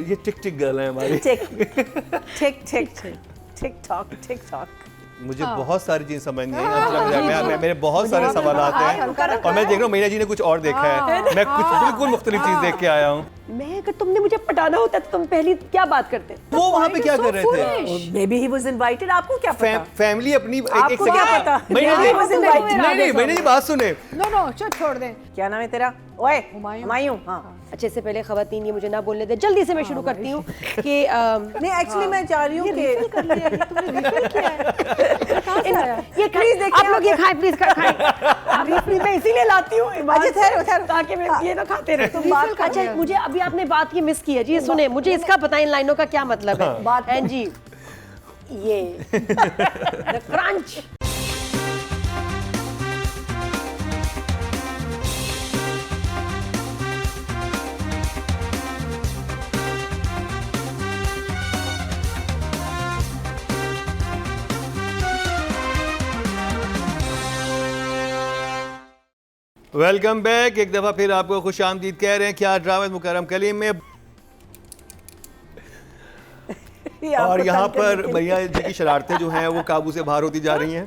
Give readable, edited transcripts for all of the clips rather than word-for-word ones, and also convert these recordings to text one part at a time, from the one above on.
ये टिक टिक गर्ल है हमारी। Tick tock. मुझे बहुत सारी चीज़ समझ नहीं आई, मेरे बहुत सारे सवाल आते हैं और मैं देख रहा हूँ मीना जी ने कुछ और देखा है, मैं कुछ बिल्कुल मुख्तलिफ चीज़ देख के आया हूँ। मैं अगर तुमने मुझे पटाना होता तो तुम पहली क्या बात करते? वो वहाँ पे क्या कर रहे थे? Maybe he was invited, आपको क्या पता? फैमिली अपनी एक आपको क्या पता? नहीं मैंने बात सुने। नो छोड़ दें। क्या नाम है तेरा? ओए हुमायूं। हाँ। अच्छे से पहले खवातीन ये मुझे ना बोलने दे, जल्दी से मैं शुरू करती हूँ कि नहीं एक्चुअली मैं चाह रही हूँ कि ये प्लीज देखिए आप लोग ये खाएं प्लीज खाएं। मैं इसीलिए लाती हूँ ठहरो ताकि मैं ये तो खाते रहे। तुम बात अच्छा मुझे अभी आपने बात ये मिस की है जी, सुने मुझे इसका पता इन लाइनों का क्या मतलब है। बात है जी ये द क्रंच। वेलकम बैक, एक दफ़ा फिर आपको खुश आमदीद कह रहे हैं क्या ड्रामा मुकर्रम कलीम में। और यहाँ पर भैया जी की शरारतें जो हैं वो काबू से बाहर होती जा रही हैं।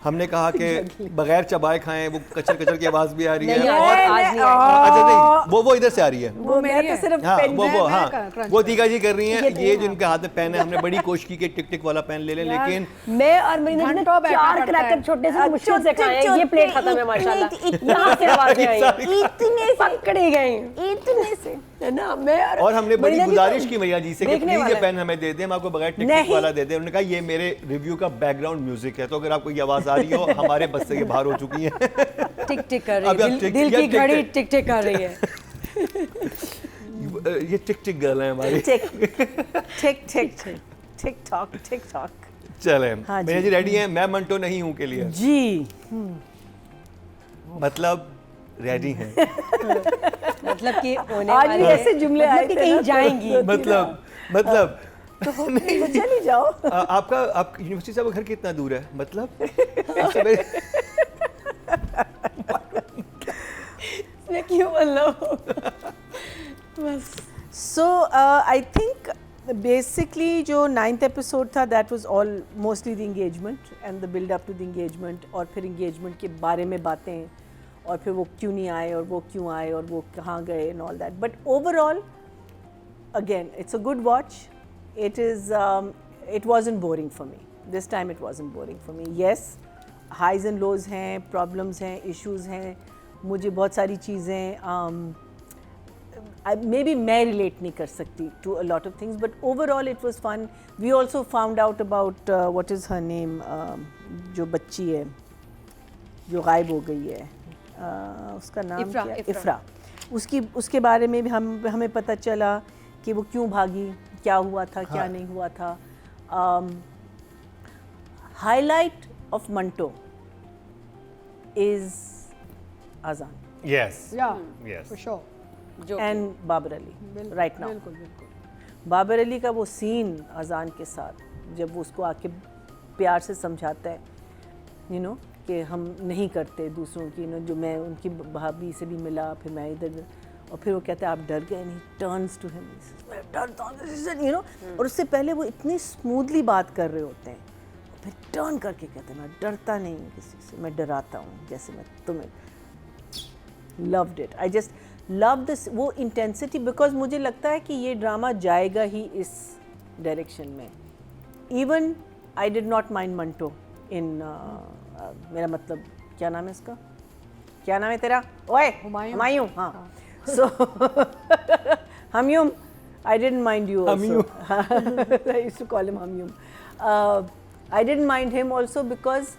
हमने कहा कि बगैर चबाए खाएं, वो कचर कचर की आवाज़ भी आ रही है। और अच्छा नहीं वो इधर से आ रही है। वो मेरी है सिर्फ हाँ वो तीका जी कर रही हैं। ये जिनके हाथ में पेन है, हमने बड़ी कोशिश की कि टिक टिक वाला पेन ले लें, लेकिन मैं और मरीना ने 4 क्रैकर छोटे से मुश्किल से खाए। ये प्लेट खत्म है माशाल्लाह। यहाँ से आवाज़ें आई, इतने पकड़े गए, इतने से है ना। मैं और हमने बड़ी गुजारिश की भैया जी से कि प्लीज ये पेन हमें दे दें, हम आपको बगैर टिक टिक वाला दे दें। उन्होंने कहा ये मेरे रिव्यू का बैकग्राउंड म्यूजिक है, तो अगर आपको ये आवाज़ आ रही हो हमारे बस से ये बाहर हो चुकी है। टिक टिक कर रही है, दिल की घड़ी टिक टिक कर रही है। ये टिक टिक गर्ल है हमारी। Tick tock. चले भैया जी रेडी हैं? मैं मंटो नहीं हूँ के लिए जी, मतलब रेडी हैं। मतलब कि आज भी ऐसे जुमले आए थे कहीं जाएंगी। मतलब तो चली जाओ। आपका यूनिवर्सिटी से घर कितना दूर है? मतलब मैं क्यों बोल रहा हूँ बस। सो आई थिंक बेसिकली जो 9th एपिसोड था that was all mostly the engagement and the build up to the engagement, और फिर एंगेजमेंट के बारे में बातें, और फिर वो क्यों नहीं आए और वो क्यों आए और वो कहाँ गए and all that. But overall again it's a good watch. it wasn't boring for me this time. It wasn't boring for me. Yes, highs and lows हैं, problems हैं, issues हैं, मुझे बहुत सारी चीज़ें maybe मैं relate नहीं कर सकती to a lot of things, but overall it was fun. We also found out about what is her name, जो बच्ची है जो गायब हो गई है, उसका नाम क्या? इफ्रा। उसके बारे में भी हमें पता चला कि वो क्यों भागी, क्या हुआ था, क्या नहीं हुआ था। Highlight of Manto is Azaan, yes for sure, and Babar Ali right now. बिल्कुल बाबर अली का वो सीन अजान के साथ जब वो उसको आके प्यार से समझाता है, यू नो कि हम नहीं करते दूसरों की, जो मैं उनकी भाभी से भी मिला, फिर मैं इधर, और फिर वो कहते हैं आप डर गए नहीं, टर्न्स टू हिम, मैं डरता हूँ, यू नो। और उससे पहले वो इतनी स्मूथली बात कर रहे होते हैं, फिर टर्न करके कहते हैं मैं डरता नहीं हूँ किसी से, मैं डराता हूँ जैसे मैं तुम्हें। Loved it, I just love this, वो इंटेंसिटी, बिकॉज मुझे लगता है कि ये ड्रामा जाएगा ही इस डायरेक्शन में। Even I did not mind Manto in मेरा मतलब क्या नाम है इसका, क्या नाम है तेरा? ओए हुमायूं। हाँ so Hamyum, I didn't mind you also. I used to call him Hamyum. I didn't mind him also because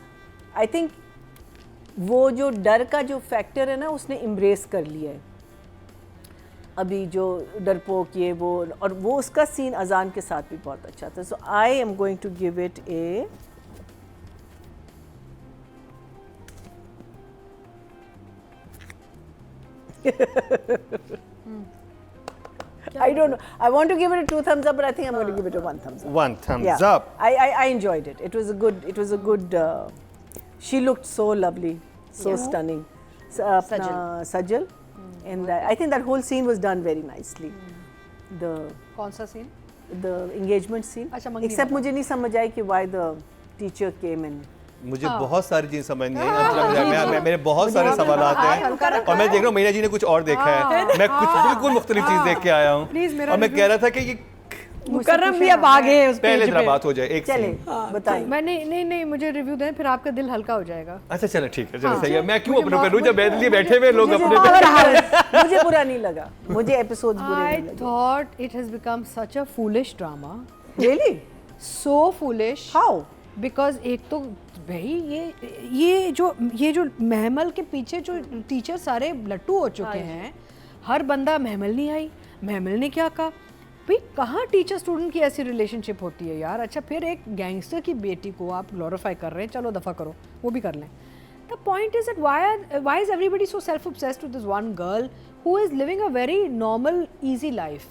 I think वो जो डर का जो फैक्टर है ना उसने embrace कर लिया है अभी, जो डरपोक ये वो, और वो उसका सीन अजान के साथ भी बहुत अच्छा था। So I am going to give it a I don't know. I want to give it a 2 thumbs up, but I think I'm going to give it a 1 thumbs up. 1 thumbs up. I enjoyed it. It was a good. She looked so lovely, so stunning. Sajal. In that, I think that whole scene was done very nicely. the कौन सा scene? the engagement scene. अच्छा, मंगनी Except वाला। मुझे नहीं समझ आई कि why the teacher came in. मुझे बहुत सारी चीज़ समझ नहीं आई। मेरे बहुत सारे सवालात हैं और मैं देख रहा हूँ मीना जी ने कुछ और देखा है, मैं कुछ बिल्कुल मुख्तलिफ चीज़ देख के आया हूँ Please, मेरा और मैं कह रहा था कि ये मुकर्रम भी अब आ गए हैं उस पहले पेज जरा पे। बात हो जाए एक चले scene। बताइए। मैं नहीं मुझे रिव्यू दें, फिर आपका दिल हल्का हो जाएगा। अच्छा चलो ठीक है, चलो हाँ। सही है। मैं क्यों मुझे अपने बहुत- करूँ जब लिए बैठे हुए लोग अपने मुझे बुरा नहीं लगा, मुझे एपिसोड्स बुरे I नहीं लगे। thought it has become such a foolish drama. Really? So foolish. How? Because एक तो भाई ये जो महमल के पीछे जो टीचर सारे लट्टू हो चुके हैं, हर बंदा महमल नहीं आई, महमल ने क्या कहा भाई, कहाँ टीचर स्टूडेंट की ऐसी रिलेशनशिप होती है यार। अच्छा, फिर एक गैंगस्टर की बेटी को आप ग्लोरीफाई कर रहे हैं, चलो दफ़ा करो, वो भी कर लें। The point is that why is everybody so self obsessed with this one girl who is living a very normal easy life?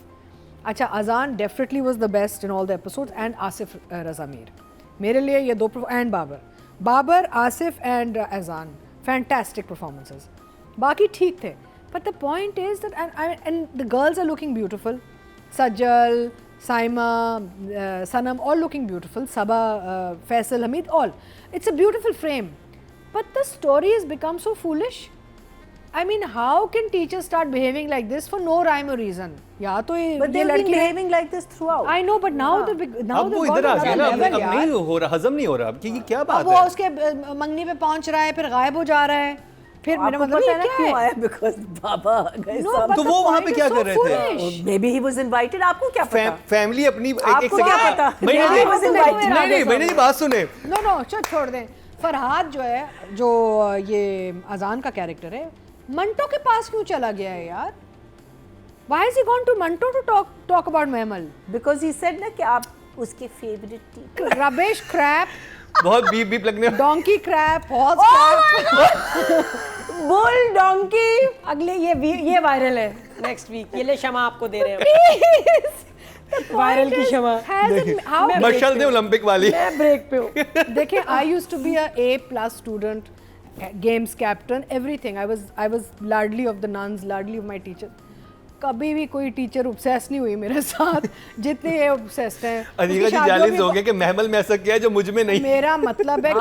अच्छा, Azan definitely was the best in all the episodes and Asif Raza Mir, मेरे लिए ये दो and Babar Asif and Azan fantastic performances, बाकी ठीक थे। But the point is that and the girls are looking beautiful, Sajal, Saima, Sanam, all looking beautiful, Saba, Faisal, Hamid, all. It's a beautiful frame. But the story has become so foolish. I mean, how can teachers start behaving like this for no rhyme or reason? या तो ये But they've been behaving like this throughout. I know, but now अब वो इधर आ गया ना, अब नहीं हो रहा, हजम नहीं हो रहा, अब कि क्या बात वो है। उसके मंगनी पे पहुंच रहा है, फिर गायब हो जा रहा है, फिर मेरा आपको मतलब पता ये है ना क्या क्यों है? आया? Because बाबा आ गए No, सब। but तो the वो वहाँ point पे is क्या so कर रहे थे? foolish. Maybe he was invited. आपको क्या पता? फैमिली अपनी आपको क्या पता? मैंने Maybe he was invited. नहीं मैंने ये बात सुने। नो छोड़ दें। फरहाद जो है, जो ये अजान का कैरेक्टर है, मंटो के पास क्यों चला गया है यार? Why has he gone to Manto to talk about महमल? Because he said ना कि आप उसके favorite teacher. Rubbish, crap, बहुत बीप लगने donkey crap, horse crap. Bull donkey. अगले ये वायरल है नेक्स्ट वीक, ये ले क्षमा आपको दे रहे हैं। वायरल की क्षमा। How मशल दे ओलंपिक वाली। मैं ब्रेक पे हूँ। देखिए, I used to be a A+ student, games captain, everything. I was Ladli of the nuns, Ladli of my teacher. कभी भी कोई टीचर ऑब्सेस नहीं हुई मेरे साथ जितने ये ऑब्सेस्ड हैं। अनिका जी चैलेंज हो गया कि महमल में ऐसा किया जो मुझ में नहीं। मेरा मतलब है कि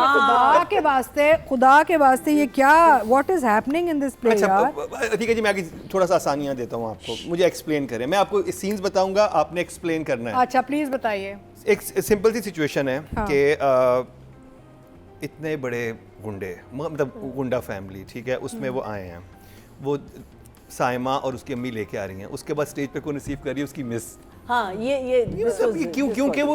खुदा के वास्ते ये क्या, what is happening in this play अच्छा यार? अनिका जी, मैं आगे थोड़ा सा आसानियाँ देता हूँ आपको, मुझे एक्सप्लेन करें। मैं आपको सीन्स बताऊंगा, आपने एक्सप्लेन करना है। अच्छा, प्लीज बताइए। एक सिंपल सी सिचुएशन है हाँ। कि इतने बड़े गुंडे, मतलब गुंडा फैमिली, ठीक है, उसमें वो आए हैं, वो साइमा और उसकी अम्मी लेके आ रही हैं, उसके बाद स्टेज पे कौन रिसीव कर रही है? उसकी मिस। हाँ, ये मतलब ये क्योंकि वो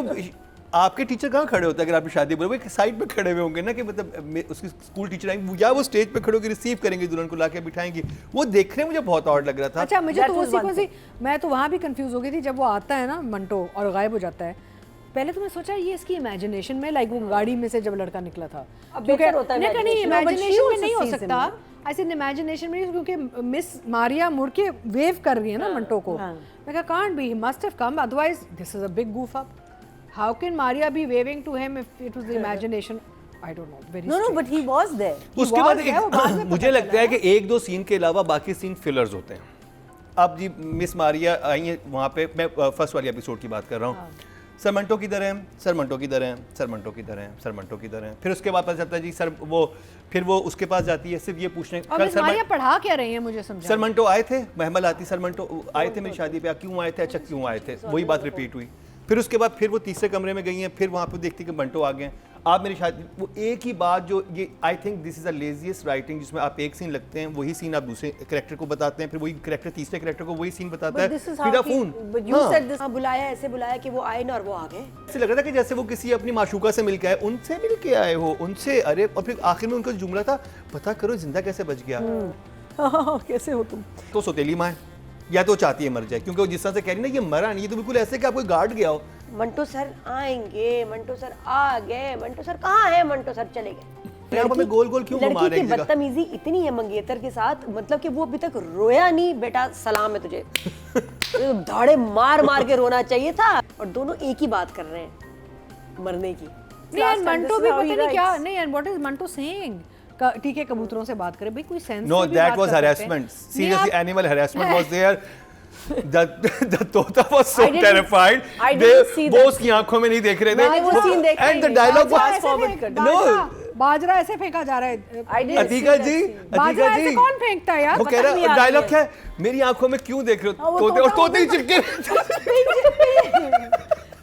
आपके टीचर कहाँ खड़े होते हैं? अगर आपकी शादी बोले, वो एक साइड पे खड़े हुए होंगे ना, कि मतलब उसकी स्कूल टीचर आएंगे या वो स्टेज पे खड़े होकर रिसीव करेंगे, दुल्हन को लाके बिठाएंगी। वो देखने में मुझे बहुत ऑड लग रहा था। अच्छा, मुझे तो That was one thing. मैं तो वहाँ भी कंफ्यूज हो गई थी जब वो आता है ना मंटो और गायब हो जाता है। पहले तो मैं सोचा ये इसकी इमेजिनेशन में, लाइक वो गाड़ी में से जब लड़का निकला था, अब बेहतर होता है नहीं, No, but she इमेजिनेशन में also नहीं हो sees him, सकता। ऐसे इमेजिनेशन में, क्योंकि मिस मारिया मुड़ के वेव कर रही है ना मंटो को। मैं कहा can't be, he must have come, otherwise this is a big goof up. How can Maria be waving to him if it was the imagination? I don't know. Very No, but he was there. उसके बाद वो बाद में मुझे लगता है कि एक दो सीन के अलावा बाकी सीन फिलर्स होते हैं। अब जी मिस मारिया आई है वहाँ पे, मैं फर्स्ट वाली एपिसोड की बात कर रहा हूँ। सर मंटो किधर हैं? सर मंटो किधर हैं? सर मंटो किधर हैं? सर मंटो किधर हैं? फिर उसके बाद पता चलता है जी सर फिर वो उसके पास जाती है, सिर्फ ये पूछने और मिस मारिया पढ़ा क्या रही है मुझे समझा। सर मंटो आए थे, महमल आती, सर मंटो आए थे मेरी शादी पे, क्यों आए थे? अच्छा क्यों आए थे? वही बात रिपीट हुई। फिर उसके बाद फिर वो तीसरे कमरे में गई हैं, फिर वहाँ पे देखती कि मंटो आ गए, आप मेरी शादी, वो एक ही बात जो ये, I think this is a laziest writing, जिसमें आप एक सीन लगते हैं, वही सीन आप दूसरे कैरेक्टर को बताते हैं, फिर वही कैरेक्टर तीसरे कैरेक्टर को वही सीन बताता है, फिर आप phone. But you said this. हाँ, बुलाया ऐसे बुलाया कि वो आए ना और वो आ गए। ऐसे लग रहा था कि जैसे वो किसी अपनी माशूका से मिल के आए, उनसे मिल के आए हो, उनसे, अरे, और फिर आखिर में उनका जुमला था, पता करो जिंदा कैसे बच गया। कैसे हो तुम? तो सौतेली माँ है, या तो चाहती है मर जाए, क्योंकि वो जिस तरह से कह रही ना ये मरा नहीं, ये तो बिल्कुल ऐसे कि आपको गार्ड गया हो। मंटो सर आएंगे, मंटो सर आ गए, मंटो सर कहाँ है? मंटो सर चले गए। आप हमें गोल गोल क्यों घुमा लड़की रहे की हैं? बदतमीजी इतनी है मंगेतर के साथ, मतलब कि वो अभी तक रोया नहीं। बेटा सलाम है तुझे। धाड़े मार मार के रोना चाहिए था। और दोनों एक ही बात कर रहे हैं, मरने की। नहीं, मंटो भी पता नहीं क्या, नहीं, and what is Manto saying? ठीक है, कबूतरों से बात करें भाई, कोई sense No, that was harassment. Seriously, animal harassment was there. the Tota was so I didn't- terrified. I didn't see वो that उसकी आंखों में नहीं देख रहे थे. मैंने वो scene देखा ही And the नहीं. dialogue Fast was forward कर दो. बाजरा ऐसे फेंका जा रहा है I didn't Atika see that ji, scene. बाजरा अतिका ऐसे जी, कौन फेंकता है यार वो कह नहीं रहा आ डायलॉग रही क्या है, मेरी आंखों में क्यों देख रहे हाँ, हो वो तोते, और तोता तोते ही चिपके.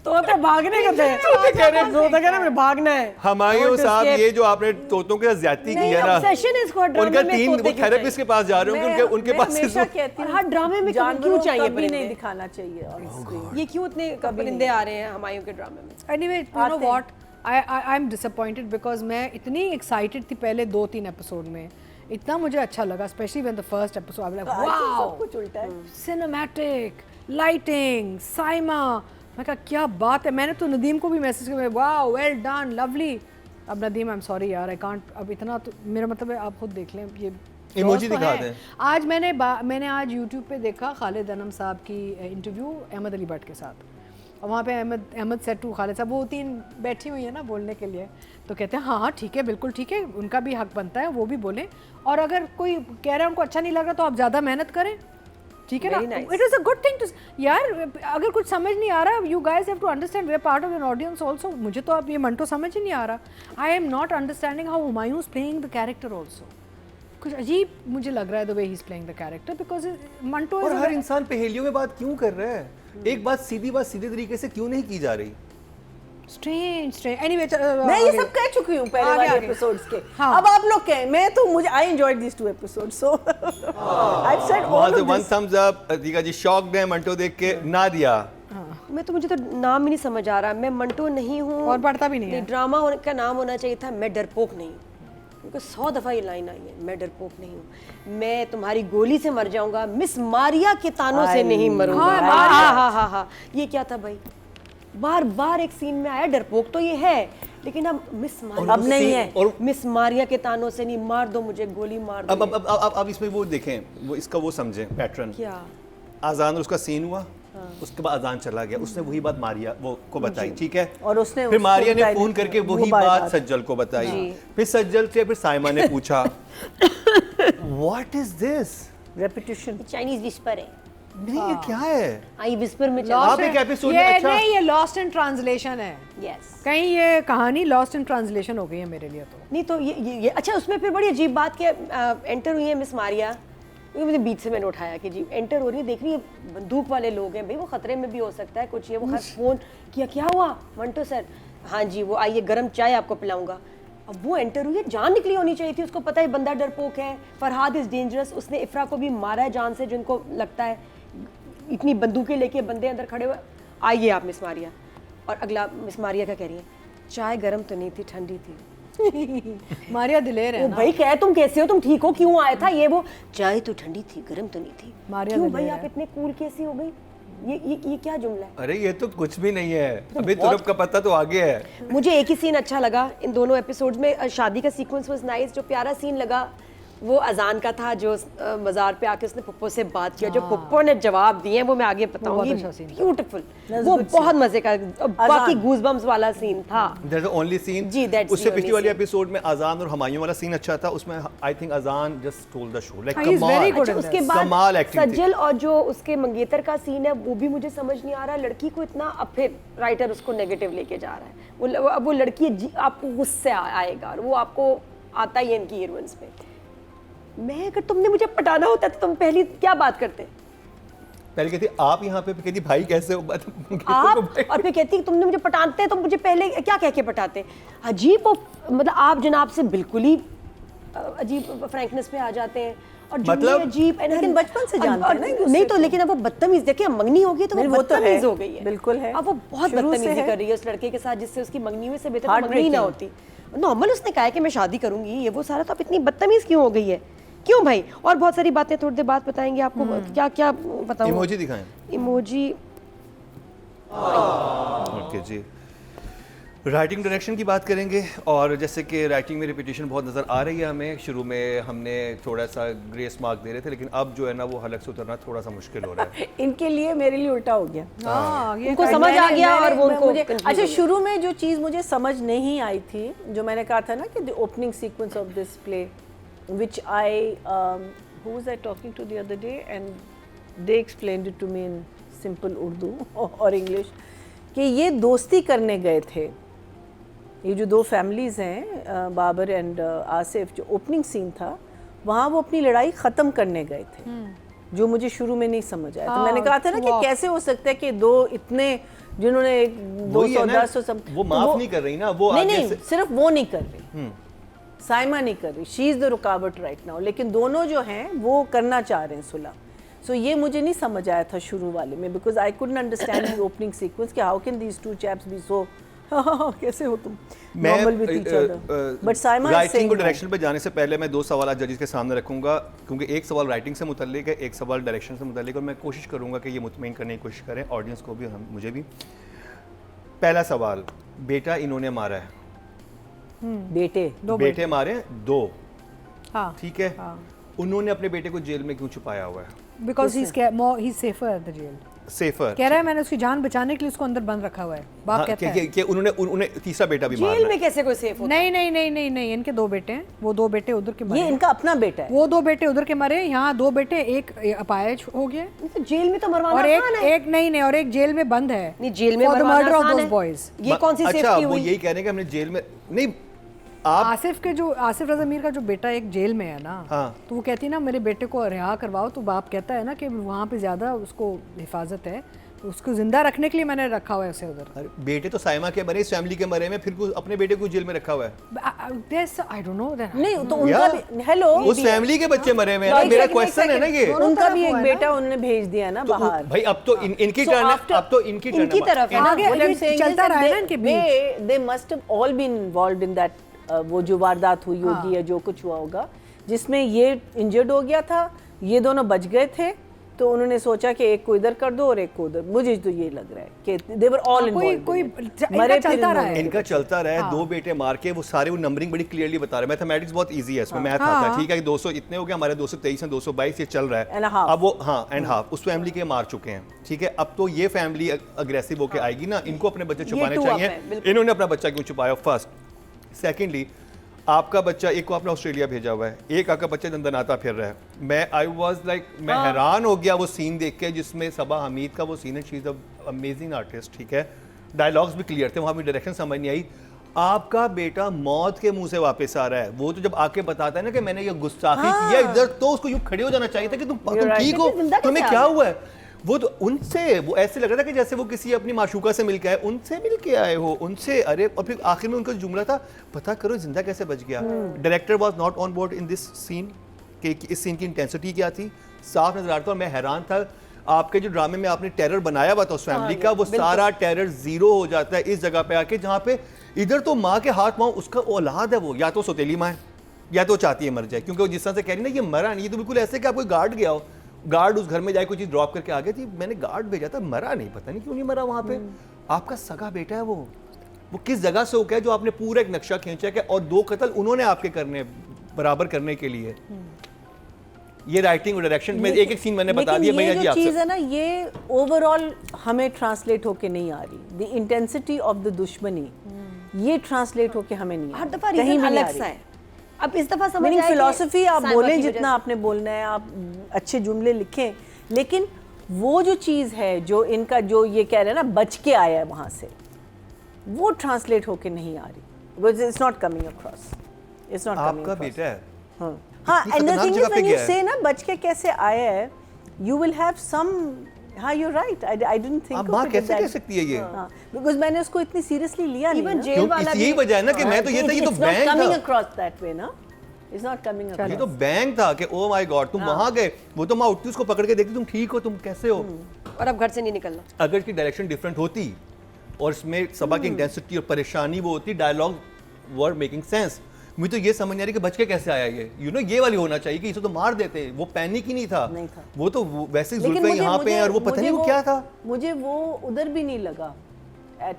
तोते भागने का थे। तोते कह रहे हैं, तोते कह रहे हैं भागना है। हमायूं Don't साहब escape. ये जो आपने तोतों के साथ ज्यादती की नहीं, है ना, obsession इसको ड्रामे उनका में टीम तोते वो क्यों थेरेपिस्ट के पास जा रहे होंगे, मैं- उनके मैं पास हमेशा कहती और हूँ हर ड्रामे में जानवरों क्यों चाहिए कभी नहीं परिंदे? दिखाना चाहिए on screen. ये क्यों इतने परिंदे आ रहे हैं हमायूं के ड्रामे में? Anyway, you know what? I'm disappointed because मैं इतनी excited थी पहले 2-3 एपिसोड में, इतना मुझे अच्छा लगा, especially when the first episode I was like, आज तो wow, सब कुछ उल्टा है. cinematic, lighting, साइमा, मैं कहा क्या बात है. मैंने तो नदीम को भी मैसेज किया, wow, well done, lovely. अब नदीम I'm sorry यार, I can't, अब इतना तो मेरा मतलब है आप खुद देख लें ये Emoji तो दिखा है. दें. आज मैंने आज YouTube पे देखा खालिद अनम साहब की इंटरव्यू अहमद अली भट्ट के साथ, और वहाँ पे अहमद सेट्टू खालिद साहब वो 3 बैठी हुई है ना बोलने के लिए, तो कहते हैं हाँ ठीक है बिल्कुल ठीक है, उनका भी हक बनता है वो भी बोलें, और अगर कोई कह रहा है उनको अच्छा नहीं लग रहा तो आप ज़्यादा मेहनत करें, ठीक है ना. Very nice. It is a good thing to यार, अगर कुछ समझ नहीं आ रहा you guys have to understand we are part of an audience also. मुझे तो अब ये मंटो समझ ही नहीं आ रहा. I am not understanding how Humayun is playing the character also. कुछ अजीब मुझे लग रहा है the way he is playing the character, because Manto और इज हर इंसान पहेलियों में बात क्यों कर रहा है, एक बात सीधे तरीके से क्यों नहीं की जा रही. Strange anyway. मैं ये सब कह चुकी हूँ पहले आगे, वाले आगे. एपिसोड्स के. हाँ. अब आप लोग कहें, मैं तो मुझे I enjoyed this 2 episodes, so I've said वहाँ all से of one this. Thumbs up. Atika ji shocked है मंटो देख के, नादिया मुझे तो नाम ही नहीं समझ आ रहा. मैं मंटो नहीं हूँ और पढ़ता भी नहीं है. ड्रामा का नाम होना चाहिए था मैं डरपोक नहीं हूँ. उनको 100 दफ़ा ये लाइन आई है, मैं डरपोक नहीं हूँ, मैं तुम्हारी गोली से मर जाऊंगा, मिस मारिया के तानों से नहीं मरूंगा. हाँ. ये क्या था भाई, बार बार एक सीन में आया डरपोक तो ये है, लेकिन अब मिस मारिया अब नहीं है. और मिस मारिया के तानों से नहीं, मार दो मुझे, गोली मार दो. अब इसमें वो देखें, वो इसका वो समझें पैटर्न. क्या आजान और उसका सीन हुआ, उसके बाद अजान चला गया, उसने वही बात मारिया वो को बताई, ठीक है, और उसने फिर उसको मारिया ने बताई फोन थी, करके वो वही बात बात सज्जल को बताई, फिर सज्जल से फिर साइमा ने पूछा what is this. Repetition. Chinese whisper है. नहीं ये क्या है. आई विस्पर में आप एक एपिसोड में अच्छा नहीं ये लॉस्ट इन ट्रांसलेशन है. यस. कहीं ये कहानी लॉस्ट इन ट्रांसलेशन हो गई है मेरे लिए तो. नहीं तो ये अच्छा, उसमें फिर बड़ी अजीब बात कि एंटर हुई है मिस मारिया. ये मुझे बीच से मैंने उठाया कि जी एंटर हो रही है, देख रही है बंदूक वाले लोग हैं भाई, वो खतरे में भी हो सकता है कुछ. ये वो फोन किया, क्या हुआ मंटो सर, हाँ जी वो आइए गर्म चाय आपको पिलाऊंगा. अब वो एंटर हुई है, जान निकली होनी चाहिए थी, उसको पता है बंदा डरपोक है, फरहाद इज डेंजरस, उसने इफ्रा को भी मारा है जान से, जिनको लगता है इतनी बंदूकें लेके बंदे अंदर खड़े हुए. आइए आप मिस मारिया. और अगला मिस मारिया क्या कह रही है, चाय गर्म तो नहीं थी, ठंडी थी. मारिया दिलेर है ओ ना. भाई कह तुम कैसे हो, तुम ठीक हो, क्यों आया था, ये वो चाय तो ठंडी थी गर्म तो नहीं थी. मारिया क्यों दिलेर भाई है. आप इतने कूल कैसे हो गई. ये क्या जुमला है. अरे ये तो कुछ भी नहीं है, अभी तुरब का पता तो आगे है. मुझे एक ही सीन अच्छा लगा इन दोनों एपिसोड्स में. शादी का सीक्वेंस वाज नाइस. जो प्यारा सीन लगा वो अजान का था, जो मज़ार पे आके उसने पप्पो से बात किया, जो पप्पो ने जवाब दिए वो मैं आगे बताऊंगी. ब्यूटीफुल, वो बहुत मजे का, बाकी गूज़बम्स वाला सीन था. That's the only scene. जी, that's उससे the पिछली only वाली scene. एपिसोड में अजान और हुमायूं वाला सीन अच्छा था. उसमें आई थिंक अजान just stole the show, like He is very कमाल. good. अच्छा, उसके कमाल बाद acting थी. सज्जल और जो उसके मंगेतर का सीन है वो भी मुझे समझ नहीं आ रहा. लड़की को इतना, अब फिर राइटर उसको नेगेटिव लेके जा रहा है. अब वो लड़की आपको गुस्से आएगा, और वो आपको आता ही है इनकी हीरोइंस पे. मैं अगर तुमने मुझे पटाना होता तो तुम पहली क्या बात करते. पहले कहती आप यहाँ पे, कहती भाई कैसे हो. आप और फिर कहती तुमने मुझे पटाते तो मुझे पहले क्या कह के पटाते. अजीब, मतलब आप जनाब से बिल्कुल ही अजीब फ्रैंकनेस पे आ जाते हैं. और मतलब अजीब, लेकिन बचपन से जानते हैं ना एक दूसरे नहीं तो, लेकिन अब वो बदतमीज, देखिए मंगनी हो गई तो वो नहीं, वो तो बदतमीज है, हो गई है. बिल्कुल है. अब वो बहुत शुरू से बदतमीजी है. कर रही है उस लड़के के साथ जिससे उसकी मंगनी हुई से बेहतर तो Heartbreaking. मंगनी ना होती. नॉर्मल उसने कहा है कि मैं शादी करूंगी, ये वो सारा, तो अब इतनी बदतमीज क्यों हो गई है, क्यों भाई. और बहुत सारी बातें थोड़ी देर बाद बताएंगे आपको. क्या क्या बताऊं. इमोजी दिखाएं. इमोजी. ओके जी. राइटिंग डायरेक्शन की बात करेंगे, और जैसे कि राइटिंग में रिपीटेशन बहुत नज़र आ रही है हमें. शुरू में हमने थोड़ा सा ग्रेस मार्क दे रहे थे, लेकिन अब जो है ना वो हलक से उतरना थोड़ा सा मुश्किल हो रहा है. इनके लिए मेरे लिए उल्टा हो गया. हाँ, ये उनको समझ आ गया और वो उनको अच्छा, शुरू में जो चीज़ मुझे समझ नहीं आई थी, जो मैंने कहा था ना कि the opening sequence of this play, which I who was I talking to the other day, and they explained it to me in simple Urdu और English कि ये दोस्ती करने गए थे। ये जो दो फैमिलीज़ हैं बाबर एंड आसिफ, जो ओपनिंग सीन था वहाँ वो अपनी लड़ाई ख़त्म करने गए थे, जो मुझे शुरू में नहीं समझ आया। तो मैंने कहा था ना कि कैसे हो सकता है कि दो इतने जिन्होंने 200-10 सब वो माफ नहीं कर रही ना, वो नहीं सिर्फ वो नहीं कर रही, साइमा नहीं कर रही, शी इज़ द रुकावट राइट नाउ, लेकिन दोनों जो हैं वो करना चाह रहे हैं सुलह। सो ये मुझे नहीं समझ आया था शुरू वाले में, because I couldn't understand the opening sequence कि how can these two chaps be so कैसे हो तुम normal with each other. But Saima writing और डायरेक्शन पे जाने से पहले मैं 2 सवाल आज जजेस के सामने रखूंगा, क्योंकि एक सवाल राइटिंग से मुतल्लिक है, एक सवाल डायरेक्शन से मुतल्लिक है, और मैं कोशिश करूंगा कि ये मुतमईन करने की कोशिश करें ऑडियंस को भी, हम मुझे भी। पहला सवाल, बेटा इन्होंने मारा है, बेटे मारे 2, हाँ ठीक है, उन्होंने अपने बेटे को जेल में क्यों छुपाया हुआ है? Because he is safer at the jail. Safer कह रहा है मैंने उसकी जान बचाने के लिए उसको अंदर बंद रखा हुआ है। बाप कहता है कि उन्होंने तीसरा बेटा भी मारा जेल में कैसे कोई सेफ होता नहीं नहीं नहीं नहीं नहीं, इनके 2 बेटे हैं, वो 2 बेटे उधर के मरे, ये इनका अपना बेटा है, वो 2 बेटे उधर के मरे, यहाँ 2 बेटे, एक अपायज हो गया है? जेल में तो मरवाना और आसान है। एक नहीं नहीं, और एक जेल में बंद है। नहीं, जेल में for the मरवाना murder of आसान those है। boys। ये कौन सी अच्छा, सेफ्टी वो हुई? यही कह रहे हैं कि हमने जेल में नहीं, आप आसिफ रज़ा मीर का जो बेटा एक जेल में है ना, हाँ। तो वो कहती है ना मेरे बेटे को रिहा करवाओ, तो बाप कहता है ना कि वहाँ पे ज़्यादा उसको हिफाजत है, तो उसको जिंदा रखने के लिए मैंने रखा हुआ है उसे उधर। अरे बेटे तो साइमा के मरे, इस फैमिली के मरे में, फिर अपने बेटे को जेल में रखा हुआ है। I don't know that. नहीं तो उनका भी, हेलो, उस फैमिली के बच्चे मरे हुए हैं ना, मेरा क्वेश्चन है ना ये। उनका भी एक बेटा उन्होंने भेज दिया ना बाहर। भाई अब तो इनकी टर्न है, अब तो इनकी टर्न इनकी तरफ है। आगे चलता रहा है ना इनके बीच। They must have all been involved in that, वो जो वारदात हुई होगी या जो कुछ हुआ होगा जिसमें ये इंजर्ड हो गया था, ये दोनों बच गए थे, तो उन्होंने सोचा कि एक को इधर कर दो और एक को उधर। मुझे तो ये लग रहा है कि दे वर ऑल इन्वॉल्वड। कोई इनका चलता रहा है, इनका चलता रहा है। 2 बेटे मार के वो सारे, वो नंबरिंग बड़ी क्लियरली बता रहे हैं। मैथमेटिक्स बहुत इजी है, इसमें मैथ आता है, ठीक है, 200 इतने हो गए, हमारे 223 हैं, 222 ये चल रहा है। अब वो हाँ एंड हाफ उस फैमिली के मार चुके हैं, ठीक है। अब तो ये फैमिली अग्रेसिव होके आएगी ना, इनको अपने बच्चे छुपाने चाहिए। इन्होंने अपना बच्चा क्यों छुपाया? फर्स्ट। सेकेंडली, आपका बच्चा, एक को आपने ऑस्ट्रेलिया भेजा हुआ है, एक आपका बच्चा दंदनाता फिर रहा है। मैं आई वाज लाइक, मैं हैरान हो गया वो सीन देख के जिसमें सबा हमीद का वो सीन है, शी इज अमेजिंग आर्टिस्ट, ठीक है, डायलॉग्स भी क्लियर थे, वहाँ भी डायरेक्शन समझ नहीं आई। आपका बेटा मौत के मुंह से वापस आ रहा है, वो तो जब आके बताता है ना कि मैंने ये गुस्ताखी किया इधर, तो उसको यूं खड़े हो जाना चाहिए था कि तुम ठीक हो, तुम्हें क्या हुआ है। वो तो उनसे, वो ऐसे लग रहा था कि जैसे वो किसी अपनी माशूका से मिलके आए, उनसे मिलके आए हो, उनसे। अरे और फिर आखिर में उनका जुमला था, पता करो जिंदा कैसे बच गया। Director was not on board in this scene, कि इस सीन की इंटेंसिटी क्या थी, साफ नजर आ रहा था। और मैं हैरान था, आपके जो ड्रामे में आपने टेरर बनाया हुआ था उस फैमिली का, वो सारा टेरर जीरो हो जाता है इस जगह पे आके, जहाँ पे इधर तो माँ के हाथ माँ, उसका औलाद है, वो या तो सौतेली माँ है या तो चाहती है मर जाए, क्योंकि वो जिस तरह से कह रही ना ये मरा नहीं, ये तो बिल्कुल ऐसे कि आप कोई गार्ड गया हो, गार्ड उस घर में जाए कोई चीज ड्रॉप करके आ गई थी, मैंने गार्ड भेजा था, मरा नहीं, पता नहीं क्यों नहीं मरा वहां पे। आपका सगा बेटा है वो किस जगह से हो गया, जो आपने पूरा एक नक्शा खींचा है, और 2 कत्ल उन्होंने आपके करने, बराबर करने के लिए। ये राइटिंग और डायरेक्शन में एक सीन मैंने बता दिया भैया जी आपसे। चीज है ना, ये ओवरऑल हमें ट्रांसलेट होके नहीं आ रही, द इंटेंसिटी ऑफ द दुश्मनी, ये ट्रांसलेट होके हमें नहीं आ रही, हर दफा रीजन अलग सा है। अब इस दफा समझ आया फिलॉसफी आप बोलें जितना आपने बोलना है, आप अच्छे जुमले लिखें, लेकिन वो जो चीज़ है जो इनका, जो ये कह रहे हैं ना बच के आया है वहाँ से, वो ट्रांसलेट होके नहीं आ रही, it's not coming across, it's not coming. आपका बेटा है, हाँ, and the thing is when you से ना बच के कैसे आया है, यू विल हैव सम, हाँ you right, I didn't think माँ कैसे कह सकती है ये, बिकॉज़ मैंने उसको इतनी सीरियसली लिया नहीं ना, जेल वाला यही वजह है ना कि मैं तो ये था, ये तो बैंक था, कमिंग अक्रॉस दैट वे ना, इट्स नॉट कमिंग अक्रॉस, ये तो बैंक था कि ओ माय गॉड तुम वहां गए, वो तो माँ उठती उसको पकड़ के देखती, तुम ठीक हो, तुम कैसे हो, और अब घर से नहीं निकलना। अगर इसकी डायरेक्शन डिफरेंट होती और इसमें सबा की इंटेंसिटी और परेशानी वो होती, डायलॉग वर मेकिंग सेंस। मुझे तो ये समझ नहीं आ रही कि बच के कैसे आया ये, ये वाली होना चाहिए कि इसे तो मार देते, वो पैनिक ही नहीं था, वो तो वैसे जुल्फे यहाँ पे हैं और वो पता नहीं वो क्या था। मुझे वो उधर भी नहीं लगा, एट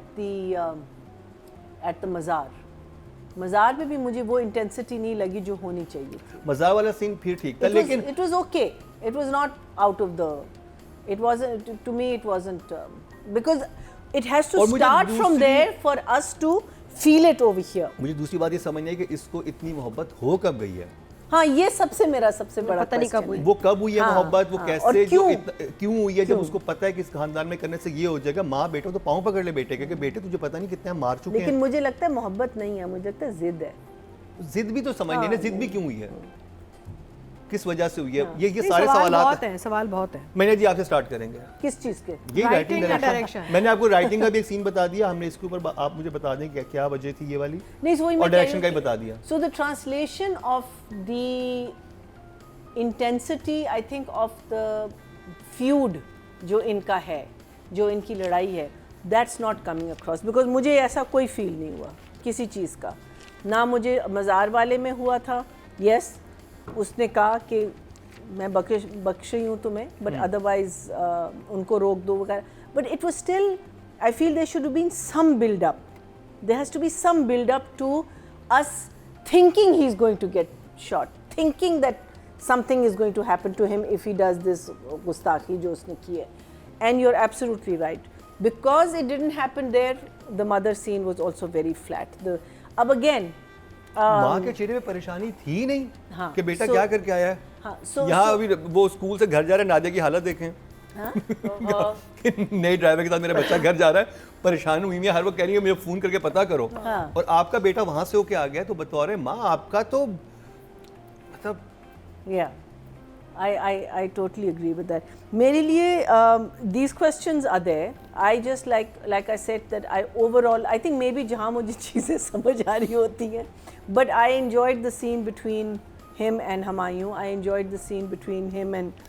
द मज़ार पे भी मुझे वो इंटेंसिटी नहीं लगी जो होनी चाहिए थी। मज़ार वाला सीन फिर ठीक था, लेकिन it was okay, it was not out of the, it wasn't, to me it wasn't, because it has to start from there for us to feel it over here. मुझे दूसरी बात ये समझ नहीं है कि इसको इतनी मोहब्बत हो कब गई है, हाँ ये मेरा सबसे बड़ा पता नहीं कब question हुई। है। वो कब हुई है हाँ, मोहब्बत, वो हाँ, कैसे, और जो क्यों? क्यों हुई है, जब उसको पता है कि इस खानदान में करने से ये हो जाएगा, माँ बेटा तो पाँव पकड़ ले बेटे के, कि बेटे तुझे पता नहीं कितने हम मार चुके लेकिन हैं। मुझे लगता है मोहब्बत नहीं है, मुझे लगता है जिद है। जिद भी तो समझ नहीं, जिद भी क्यों हुई है, किस वजह से हुई है, ये नहीं, सारे सवाल सवाल बहुत हैं, सवाल बहुत हैं। मैंने जी आपसे स्टार्ट करेंगे। किस चीज़ के? ये Writing राइटिंग का डायरेक्शन, direction। मैंने आपको राइटिंग का भी एक सीन बता दिया, हमने इसके ऊपर आप मुझे बता दें क्या क्या वजह थी ये वाली, नहीं वही और डायरेक्शन का ही बता दिया। So the translation of the intensity I think of the feud जो इनका है, जो इनकी लड़ाई है, that's not coming across, because मुझे ऐसा कोई फील नहीं हुआ किसी चीज़ का, ना मुझे मज़ार वाले में हुआ था। यस उसने कहा कि मैं बख्शी हूँ तुम्हें, बट अदरवाइज उनको रोक दो वगैरह, but it was still I feel there should have been some build up, there has to be some build up to us thinking he's going to get shot, thinking that something is going to happen to him if he does this gustakhi jo usne ki hai. And you're absolutely right, because it didn't happen there, the mother scene was also very flat. Ab again माँ के चेहरे में परेशानी थी नहीं, हाँ, कि बेटा so- क्या करके आया है। हाँ, यहाँ अभी वो स्कूल से घर जा रहे हैं, नादिया की हालत देखें। नए ड्राइवर के साथ मेरा बच्चा घर जा रहा है, परेशान हुई है, हर वक्त कह रही है मुझे फोन करके पता करो। हाँ। और आपका बेटा वहां से होके आ गया, तो बतौर माँ आपका तो मतलब Yeah, I totally agree with that. मेरे लिए these questions are there. I just like I said that I overall I think maybe जहाँ मुझे चीज़ें समझ आ रही होती हैं, but I enjoyed the scene between him and Humayun. I enjoyed the scene between him and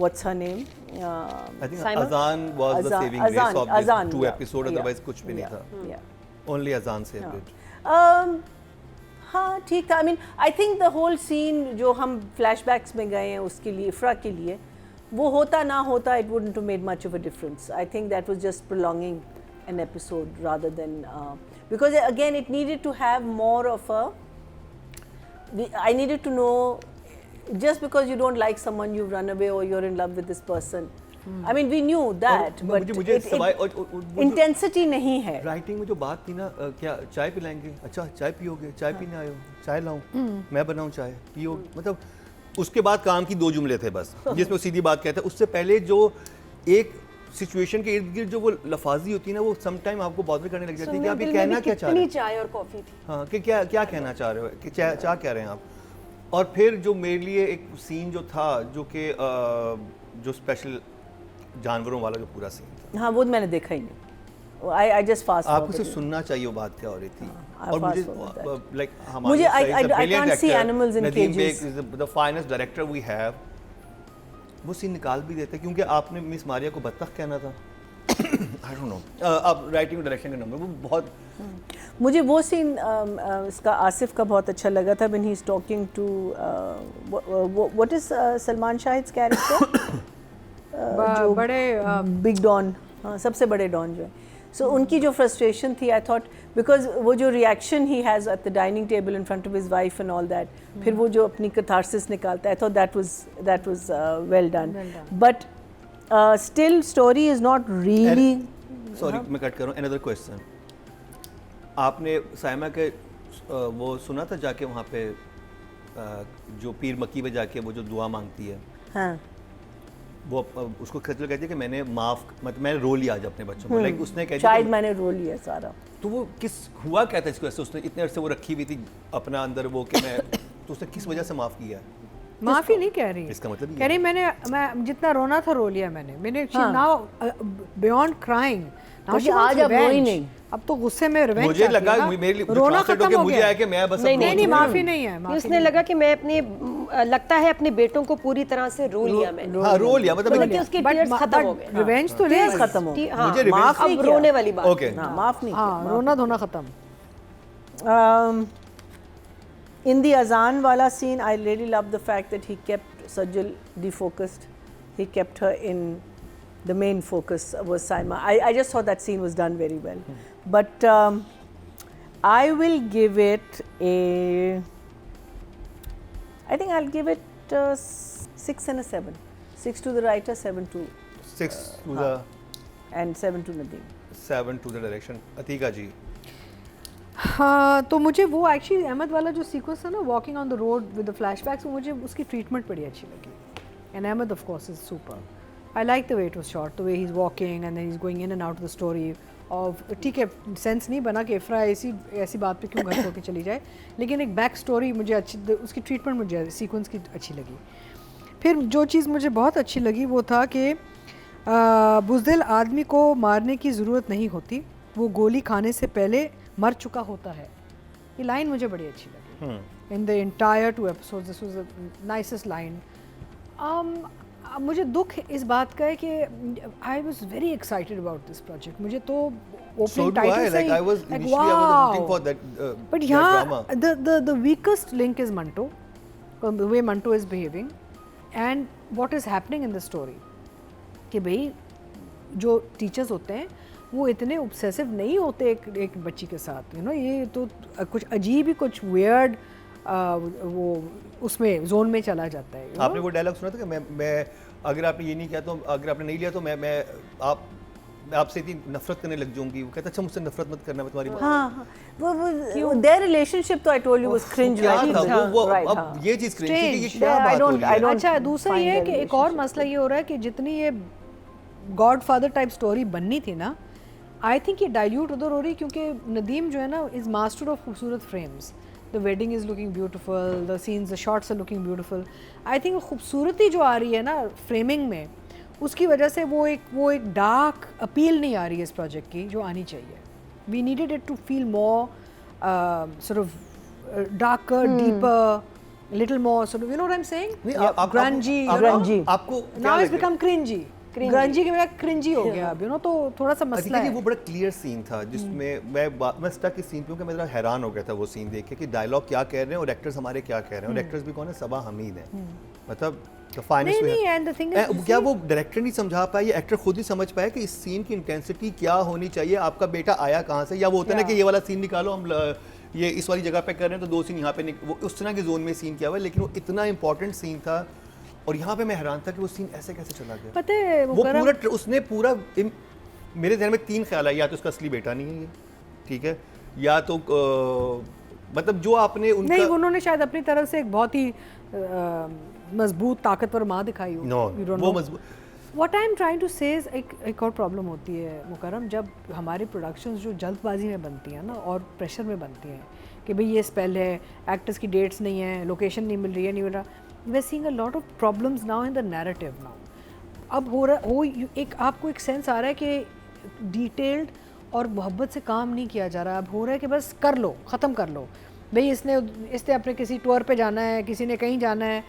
what's her name? I think Simon? Azan was the saving grace of this Azan, 2 yeah, episode, yeah, otherwise कुछ भी नहीं था। Yeah. Only Azan saved it. हाँ ठीक था। I mean I think the whole scene जो हम flashbacks में गए हैं उसके लिए, इफ्रा के लिए, वो होता ना होता it wouldn't have made much of a difference. I think that was just prolonging an episode rather than because again it needed to have more of a I needed to know just because you don't like someone you've run away or you're in love with this person. I mean we knew that, और but मुझे it- सवाल it- intensity नहीं है। Writing में जो बात थी ना, क्या चाय पिलाएंगे, अच्छा चाय पियोगे, चाय पीने आए हो, चाय लाऊं, मैं बनाऊं चाय पियो, मतलब उसके बाद काम की 2 जुमले थे बस, जिसमें वो सीधी बात कहता है। उससे पहले जो एक सिचुएशन के इर्द गिर्द जो वो लफाजी होती है ना, वो सम टाइम आपको बॉदर करने लग जाती है कि आप ये कहना क्या चाह रहे हैं। चाय और कॉफी थी। हाँ, कि क्या क्या कहना चाह रहे हो, कि क्या कह रहे हैं आप। और फिर जो मेरे लिए एक सीन जो था, जो कि जो स्पेशल जानवरों वाला जो पूरा सीन था, हाँ वो मैंने देखा ही नहीं। I just fast आपको forwarded सिर्फ it. सुनना चाहिए वो बात क्या हो रही थी। I और fast मुझे forwarded लाइक मुझे I can't see animals in cages. The finest director we have, वो सीन निकाल भी देते, क्योंकि आपने मिस मारिया को बत्तख कहना था। आई डोंट नो, अब राइटिंग डायरेक्शन का नंबर वो बहुत, मुझे वो सीन इसका आसिफ का बहुत अच्छा लगा था when he's talking to what is Salman Shahid character, बड़े बिग डॉन, हाँ सबसे बड़े डॉन जो है। सो उनकी जो फ्रस्ट्रेशन थी, आई थॉट बिकॉज वो जो reaction he has at the dining table in front of his wife and all that, फिर वो जो अपनी कैथारसिस निकालता है, I thought that was well done, but still story is not really. Sorry मैं cut करूँ, अनदर क्वेश्चन, आपने साइमा के वो सुना था जाके वहाँ पे जो पीर मक्की पे जाके वो जो दुआ मांगती है, हाँ वो उसको खजल कहती है कि मैंने मतलब मैंने रो लिया आज अपने बच्चों को, लाइक उसने कहती शायद है, मैंने रो लिया सारा। तो वो किस हुआ क्या था इसको ऐसे, उसने इतने अरसे वो रखी हुई थी अपना अंदर वो, कि मैं तो उसने किस वजह से माफ़ किया है? माफी नहीं कह रही, इसका मतलब ये कह रही मैं जितना रोना था रो लिया मैंने हाँ। नाउ बियॉन्ड क्राइंग, मुझे आज अब रोई नहीं, अब तो गुस्से में रिवेंज मुझे लगा मेरे लिए रोना translate खत्म होके हो मुझे गया। आया कि मैं बस अब नहीं रो नहीं चुका हूँ। माफी नहीं है, माफी उसने लगा कि मैं अपने लगता है अपने बेटों को पूरी तरह से रो लिया मैंने, हाँ रो लिया, मतलब मतलब कि उसके टीयर्स खत्म हो गए। रिवेंज तो Tears नहीं, खत्म हो गए। हाँ, मुझे revenge- माफ अब नहीं किया। रोने वाली बात। ओके, हाँ माफ नहीं हाँ रोना धोना खत्म। In the Azan wala scene, I really loved the fact that he kept Sajal defocused. He kept her in the main focus was Saima. I just thought that scene was done very well. But I will give it a, I think I'll give it 6 and a 7. 6 to the writer, 7 to 6 to the and 7 to Nadeem. 7 to the direction। Atika जी, हाँ, तो मुझे वो actually Ahmad वाला जो sequence था ना, walking on the road with the flashbacks, मुझे उसकी ट्रीटमेंट बड़ी अच्छी लगी. And Ahmed of course is super. I like the way it was shot, the way he is walking and then he is going in and out of the story of. ठीक है, sense नहीं बना कि इफ्रा ऐसी बात पे क्यों घर छोड़ के चली जाए, लेकिन एक बैक स्टोरी मुझे अच्छी, उसकी ट्रीटमेंट मुझे सीक्वेंस की अच्छी लगी. फिर जो चीज़ मुझे बहुत अच्छी लगी वो था कि बुज़दिल आदमी को मारने की ज़रूरत नहीं होती, वो गोली खाने से पहले मर चुका होता है. ये लाइन मुझे बड़ी अच्छी लगी. In the entire 2 episodes this was the nicest line. मुझे दुख इस बात का है कि I was very excited about this project. मुझे तो ओपनिंग टाइटल से I was looking for that but यहाँ the weakest link is Manto, the way Manto is behaving and what is happening in the story. कि भाई जो टीचर्स होते हैं वो इतने ऑब्सेसिव नहीं होते एक बच्ची के साथ, यू नो. ये तो कुछ अजीब ही, कुछ वियर्ड वो उसमें जोन में चला जाता है. आपने वो डायलॉग सुना था कि मैं अगर आपने ये नहीं किया तो, अगर आपने नहीं लिया तो मैं आपसे इतनी नफरत करने लग जाऊंगी. वो कहता अच्छा मुझसे नफरत मत करना, मैं तुम्हारी बात. हाँ, वो देयर रिलेशनशिप तो I told you was cringe. क्या था वो अब ये चीज क्रिंज थी कि ये क्या बात हो रही है. अच्छा, दूसरा ये है कि एक और मसला ये हो रहा है कि जितनी ये गॉडफादर टाइप स्टोरी बननी थी ना, आई थिंक ये डाइल्यूट उधर हो रही, क्योंकि नदीम जो है ना इज़ मास्टर ऑफ खूबसूरत frames. The wedding is looking beautiful, the scenes, the shots are looking beautiful. I think खूबसूरती जो आ रही है ना फ्रेमिंग में, उसकी वजह से वो एक डार्क अपील नहीं आ रही है इस प्रोजेक्ट की जो आनी चाहिए. We needed it to feel more sort of darker, deeper, little more sort of, you know what I am saying, grungy. आपको now it's become cringy. Grungy के बजाय क्रिंजी हो गया अब, यू नो. तो थोड़ा सा मसला है. वो बड़ा क्लियर सीन था जिसमें मैं स्टक इस सीन पे हूं कि मैं जरा हैरान हो गया था वो सीन देख के कि डायलॉग क्या कह रहे हैं और एक्टर्स हमारे क्या कह रहे हैं. और एक्टर्स भी कौन है, सबा हमीद है. मतलब क्या वो डायरेक्टर नहीं समझा पाया, ये एक्टर खुद ही समझ पाया कि इस सीन की इंटेंसिटी क्या होनी चाहिए. आपका बेटा आया कहाँ से, या वो होता है ना कि ये वाला सीन निकालो, हम ये इस वाली जगह पे कर रहे हैं तो 2 सीन यहाँ पे वो उस तरह के जोन में सीन किया हुआ है. लेकिन वो इतना इंपॉर्टेंट सीन था और यहाँ पे मैं हैरान था कि वो सीन ऐसे कैसे चला गया. पता है वो पूरा उसने पूरा मेरे ध्यान में 3 ख्याल है. या तो उसका असली बेटा नहीं है ये, ठीक है, या तो मतलब जो आपने उनका नहीं, उन्होंने शायद अपनी तरफ से एक बहुत ही मजबूत ताकतवर माँ दिखाई हो. वो मजबूत. What I am trying to say एक और प्रॉब्लम होती है मुकरम, जब हमारी प्रोडक्शंस जो जल्दबाजी में बनती हैं ना और प्रेशर में बनती हैं कि भाई ये स्पेल है, एक्टर्स की डेट्स नहीं है, लोकेशन नहीं मिल रही है, नहीं मिल रहा. We are seeing a lot of problems now in the narrative now. अब हो रहा एक आपको एक सेंस आ रहा है कि डिटेल्ड और मोहब्बत से काम नहीं किया जा रहा. अब हो रहा है कि बस कर लो, ख़त्म कर लो. भाई इसने अपने किसी टूर पे जाना है, किसी ने कहीं जाना है.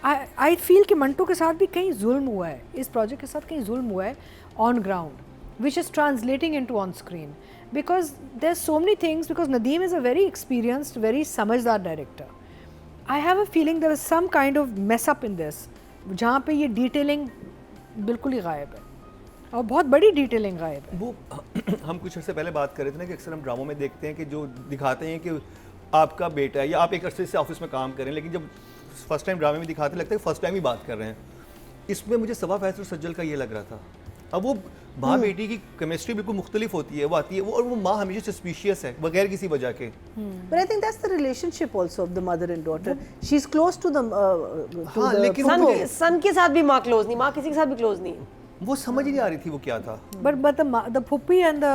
आई फील कि मंटो के साथ भी कहीं जुल्म हुआ है, इस प्रोजेक्ट के साथ कहीं जुल्म हुआ है on ground, which is translating into on screen. Because there so many things, because Nadeem is a very experienced, very समझदार director. I have a feeling there is some kind of mess up in this, जहाँ पे ये detailing बिल्कुल ही गायब है और बहुत बड़ी डिटेलिंग गायब है. वो हम कुछ अर्से पहले बात कर रहे थे ना कि अक्सर हम ड्रामों में देखते हैं कि जो दिखाते हैं कि आपका बेटा है या आप एक अरसे से ऑफिस में काम करें, लेकिन जब फर्स्ट टाइम ड्रामे में दिखाते लगता है फर्स्ट टाइम ही बात कर रहे हैं. इसमें मुझे सबा फैसल सज्जल का ये लग रहा था. अब वो माँ बेटी की केमिस्ट्री बिल्कुल मुख्तलिफ होती है, वो आती है वो, और वो माँ हमेशा सस्पिशियस है बगैर किसी वजह के. But I think that's the relationship also of the mother and daughter. She's close to the हाँ, लेकिन सन के साथ भी माँ क्लोज नहीं, माँ किसी के साथ भी क्लोज नहीं. वो समझ ही नहीं आ रही थी वो क्या था. But the puppy and the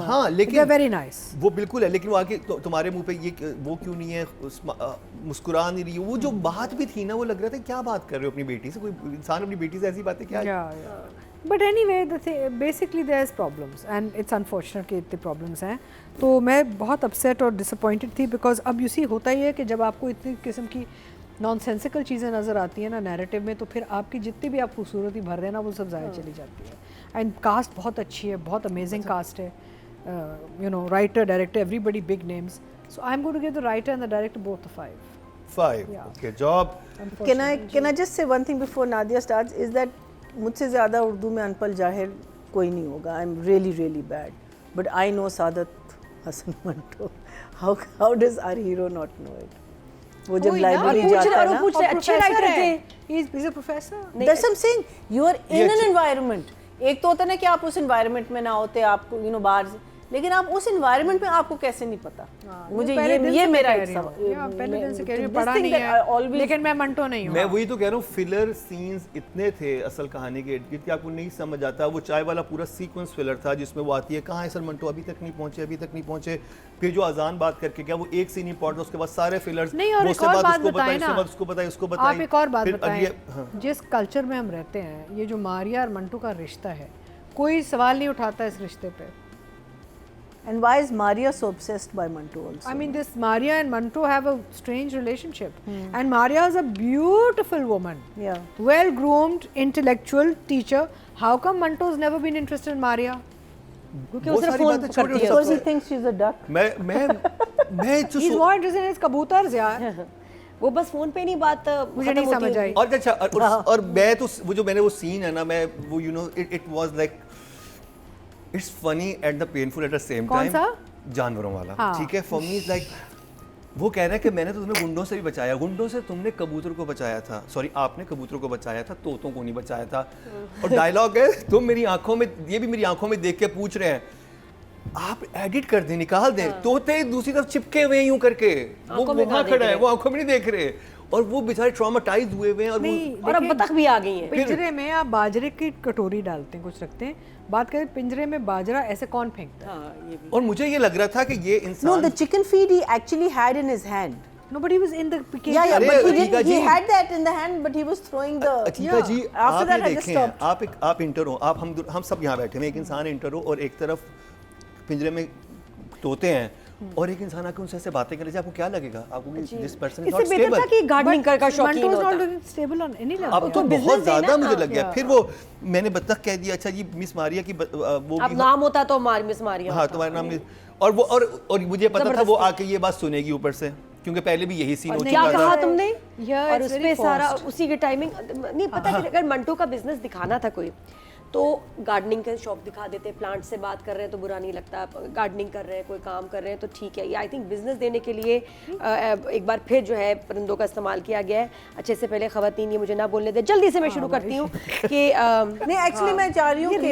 हाँ, लेकिन they're very nice. वो बिल्कुल है, लेकिन वो आके तुम्हारे मुंह पे ये वो क्यों नहीं है, मुस्कुरा नहीं रही. वो जो बात भी थी ना, वो लग रहा था क्या बात कर रहे हो अपनी बेटी से. कोई इंसान अपनी बेटी से ऐसी बातें क्या. But anyway basically there is problems and it's unfortunate कि इतने प्रॉब्लम्स हैं. तो मैं बहुत अपसेट और डिसअपॉइंटेड थी बिकॉज अब यूसी होता ही है कि जब आपको इतनी किस्म की नॉनसेंसिकल चीज़ें नज़र आती हैं ना नैरेटिव में, तो फिर आपकी जितनी भी आप खूबसूरती भर देना वो सब ज़ाया चली जाती है. एंड कास्ट बहुत अच्छी है, बहुत अमेजिंग कास्ट है, you know, writer director everybody big names. So I am going to give the writer and the director both 5. Okay, job. Can I just say one thing before Nadia starts is that मुझसे ज़्यादा उर्दू में अनपढ़ जाहिर कोई नहीं होगा. I am really bad, but I know Saadat Hasan Manto. How does our hero not know it? वो जब लाइब्रेरी जाता है ना, अच्छे राइटर थे. He is a professor. That's I am saying, you are in an environment. एक तो होता है ना कि आप उस एनवायरनमेंट में ना होते, आपको यू नो बाहर लेकिन आप उस एनवायरनमेंट में आपको कैसे नहीं पता? मुझे पहले दिन ये से मेरा मैं एक कह रही हूँ, सवाल, पहले दिन से कह रही हूँ, this पढ़ा thing नहीं that I है, always- लेकिन मैं मंटो नहीं हूँ। मैं वही तो कह रहा हूँ, फिलर सीन्स इतने थे असल कहानी के इर्द-गिर्द कि आपको नहीं समझ आता। वो चाय वाला पूरा सीक्वेंस फिलर था जिसमें वो आती है, कहाँ है सर मंटो, अभी तक नहीं पहुंचे, अभी तक नहीं पहुंचे। फिर जो अजान बात करके क्या, वो एक सीन इंपॉर्टेंट, उसके बाद सारे फिलर्स, नहीं, और वो एक उसके और बाद बात उसको बताइए, बताएं उसके ना। बाद उसको बताइए, उसको बताइए। आप एक और बात फिर बताएं, हाँ। जिस कल्चर में हम रहते हैं, ये जो मारिया और मंटू का रिश्ता है, कोई सवाल नहीं उठाता इस रिश्ते पे। And why is Maria so obsessed by Mantu also? I mean, this Maria and Mantu have a strange relationship, and Maria is a beautiful woman, Yeah. well-groomed, intellectual teacher. How come Mantu's never been interested in Maria? क्योंकि बहुत वो सिर्फ सारी phone बातें छोटी करती है Because he उसको। thinks she's a duck. मैं जो He's more interested in his kabutars, यार। वो बस फोन पे नहीं बात मुझे खत्म नहीं होती समझ है। आई। और अच्छा और मैं तो वो जो मैंने वो सीन है ना, मैं वो you know it was like it's funny at the painful at the same कौन टाइम। सा? जानवरों वाला, हाँ। ठीक है। फॉर मी इज लाइक, वो कह रहा है कि मैंने तो तुम्हें गुंडों से भी बचाया, गुंडों से तुमने कबूतर को बचाया था, सॉरी आपने कबूतरों को बचाया था, तोतों को नहीं बचाया था। और डायलॉग है, तुम मेरी आंखों में, ये भी मेरी आंखों में देख के पूछ रहे हैं, आप एडिट कर दें, निकाल दें। तोते दूसरी तरफ चिपके हुए हैं यूं करके, वो आंखों में वहां कहाँ देख खड़ा है, रहे? वो आंखों में नहीं देख रहे, और वो बेचारे ट्रॉमाटाइज हुए हुए हैं। और वो नहीं, और अब देखिए, बतख भी आ गई है। पिंजरे में आप बाजरे की कटोरी डालते हैं, कुछ रखते हैं, बात करें पिंजरे में बाजरा ऐसे कौन फेंकता है? हाँ, ये भी। और मुझे ये लग रहा था कि ये No, इंसान the chicken feed he actually had in his hand. Nobody was in the cage. Yeah, yeah, अरे, but he Atika didn't. He जी। had that in the hand, but he was throwing the. Atika ji, After आप that, ये I just देखें, stopped. आप enter हो, आप हम सब यहाँ बैठे हैं, एक इंसान इंटर हो और एक तरफ पिंजरे में तोते हैं, और एक इंसान आके उनसे ऐसे बातें करे, आपको क्या लगेगा? आपको दिस पर्सन इज इससे नॉट बेहतर था स्टेबल। कि गार्डनिंग का शौकीन Mantu is होता। not stable on any level. अब तो business बहुत है ज्यादा ना। मुझे लग गया। फिर वो मैंने बतख कह दिया, अच्छा जी मिस मारिया की वो अब भी, नाम होता तो मिस मारिया हाँ होता। तुम्हारा नाम और वो और मुझे पता था वो आके ये बात सुनेगी ऊपर से, क्योंकि पहले भी यही सीन हो क्या चुका कहा था। तुमने? Yeah, और it's उसपे very सारा forced. उसी के टाइमिंग नहीं पता कि अगर मंटो का बिजनेस दिखाना था कोई, तो गार्डनिंग का शौक दिखा देते, प्लांट से बात कर रहे हैं तो बुरा नहीं लगता, गार्डनिंग कर रहे हैं, कोई काम कर रहे हैं तो ठीक है। ये आई थिंक बिजनेस देने के लिए एक बार फिर जो है परिंदों का इस्तेमाल किया गया है। अच्छे से पहले खवातीन, ये मुझे ना बोलने दे, जल्दी से मैं शुरू करती हूँ कि नहीं, एक्चुअली मैं चाह रही हूँ कि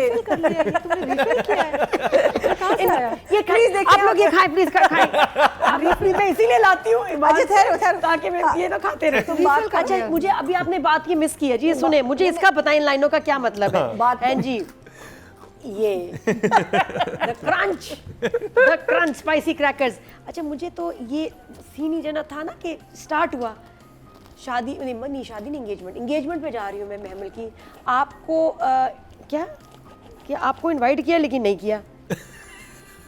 ये प्लीज देखिए, आप लोग ये खाएं प्लीज, खाएं। रिफिल मैं इसीलिए लाती हूँ अच्छा, ठहरो, ताकि मैं ये तो खाते रहे। तुम बात कर अच्छा, रहे हो। मुझे अभी आपने बात की मिस की है जी, सुने, मुझे इसका पता इन लाइनों का क्या मतलब है। बात हैं जी, ये द क्रंच स्पाइसी क्रैकर्स। अच्छा, मुझे तो ये सीन ही जना था ना कि स्टार्ट हुआ शादी नहीं, शादी नहीं, एंगेजमेंट पे जा रही हूँ मैं महमल की। आपको क्या आपको इनवाइट किया लेकिन नहीं किया,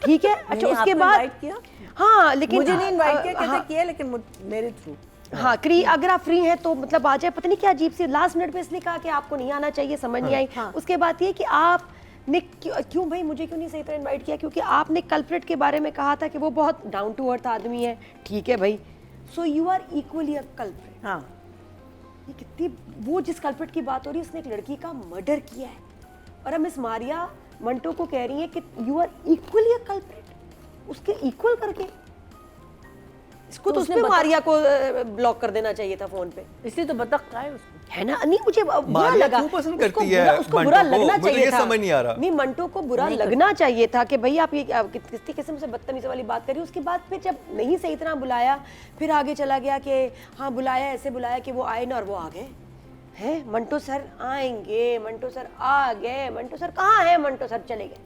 ठीक है। अच्छा, नहीं, उसके आपको बाद invite किया? हाँ, लेकिन मुझे नहीं इनवाइट किया, हाँ, कहते किया, लेकिन मेरे थ्रू। हाँ, अगर आप फ्री हैं तो मतलब आ जाए। पता नहीं क्या अजीब सी लास्ट मिनट पे इसलिए कहा कि आपको नहीं आना चाहिए, समझ नहीं आई। उसके बाद ये कि आपने क्यों भाई मुझे क्यों नहीं सही तरह इनवाइट किया, क्योंकि आपने कल्प्रिट के बारे में कहा था कि वो बहुत डाउन टू अर्थ आदमी है, ठीक है भाई, so you are equally a culprit. हाँ, ये कितनी, वो जिस कल्प्रिट की बात हो रही है, उसने एक लड़की का मर्डर किया है, और अब मिस मारिया मंटो को कह रही है कि you are equally a culprit, उसके इक्वल करके। इसको तो उसने मारिया को ब्लॉक कर देना चाहिए था फोन पे, इसलिए तो बतख का है उसको। है ना। नहीं, मुझे बुरा मारिया लगा, क्यों पसंद उसको करती है उसको मंटो बुरा को? लगना मुझे चाहिए ये था। समझ नहीं आ रहा। नहीं, मंटो को बुरा लगना चाहिए था कि भाई आप ये किसी किस्म से बदतमीजी वाली बात करी। उसके बाद फिर जब नहीं सही तरह बुलाया, फिर आगे चला गया कि हाँ बुलाया, ऐसे बुलाया कि वो आए ना, और वो आ गए हैं। मंटो सर आएंगे, मंटो सर आ गए, मंटो सर कहाँ है, मंटो सर चले गए।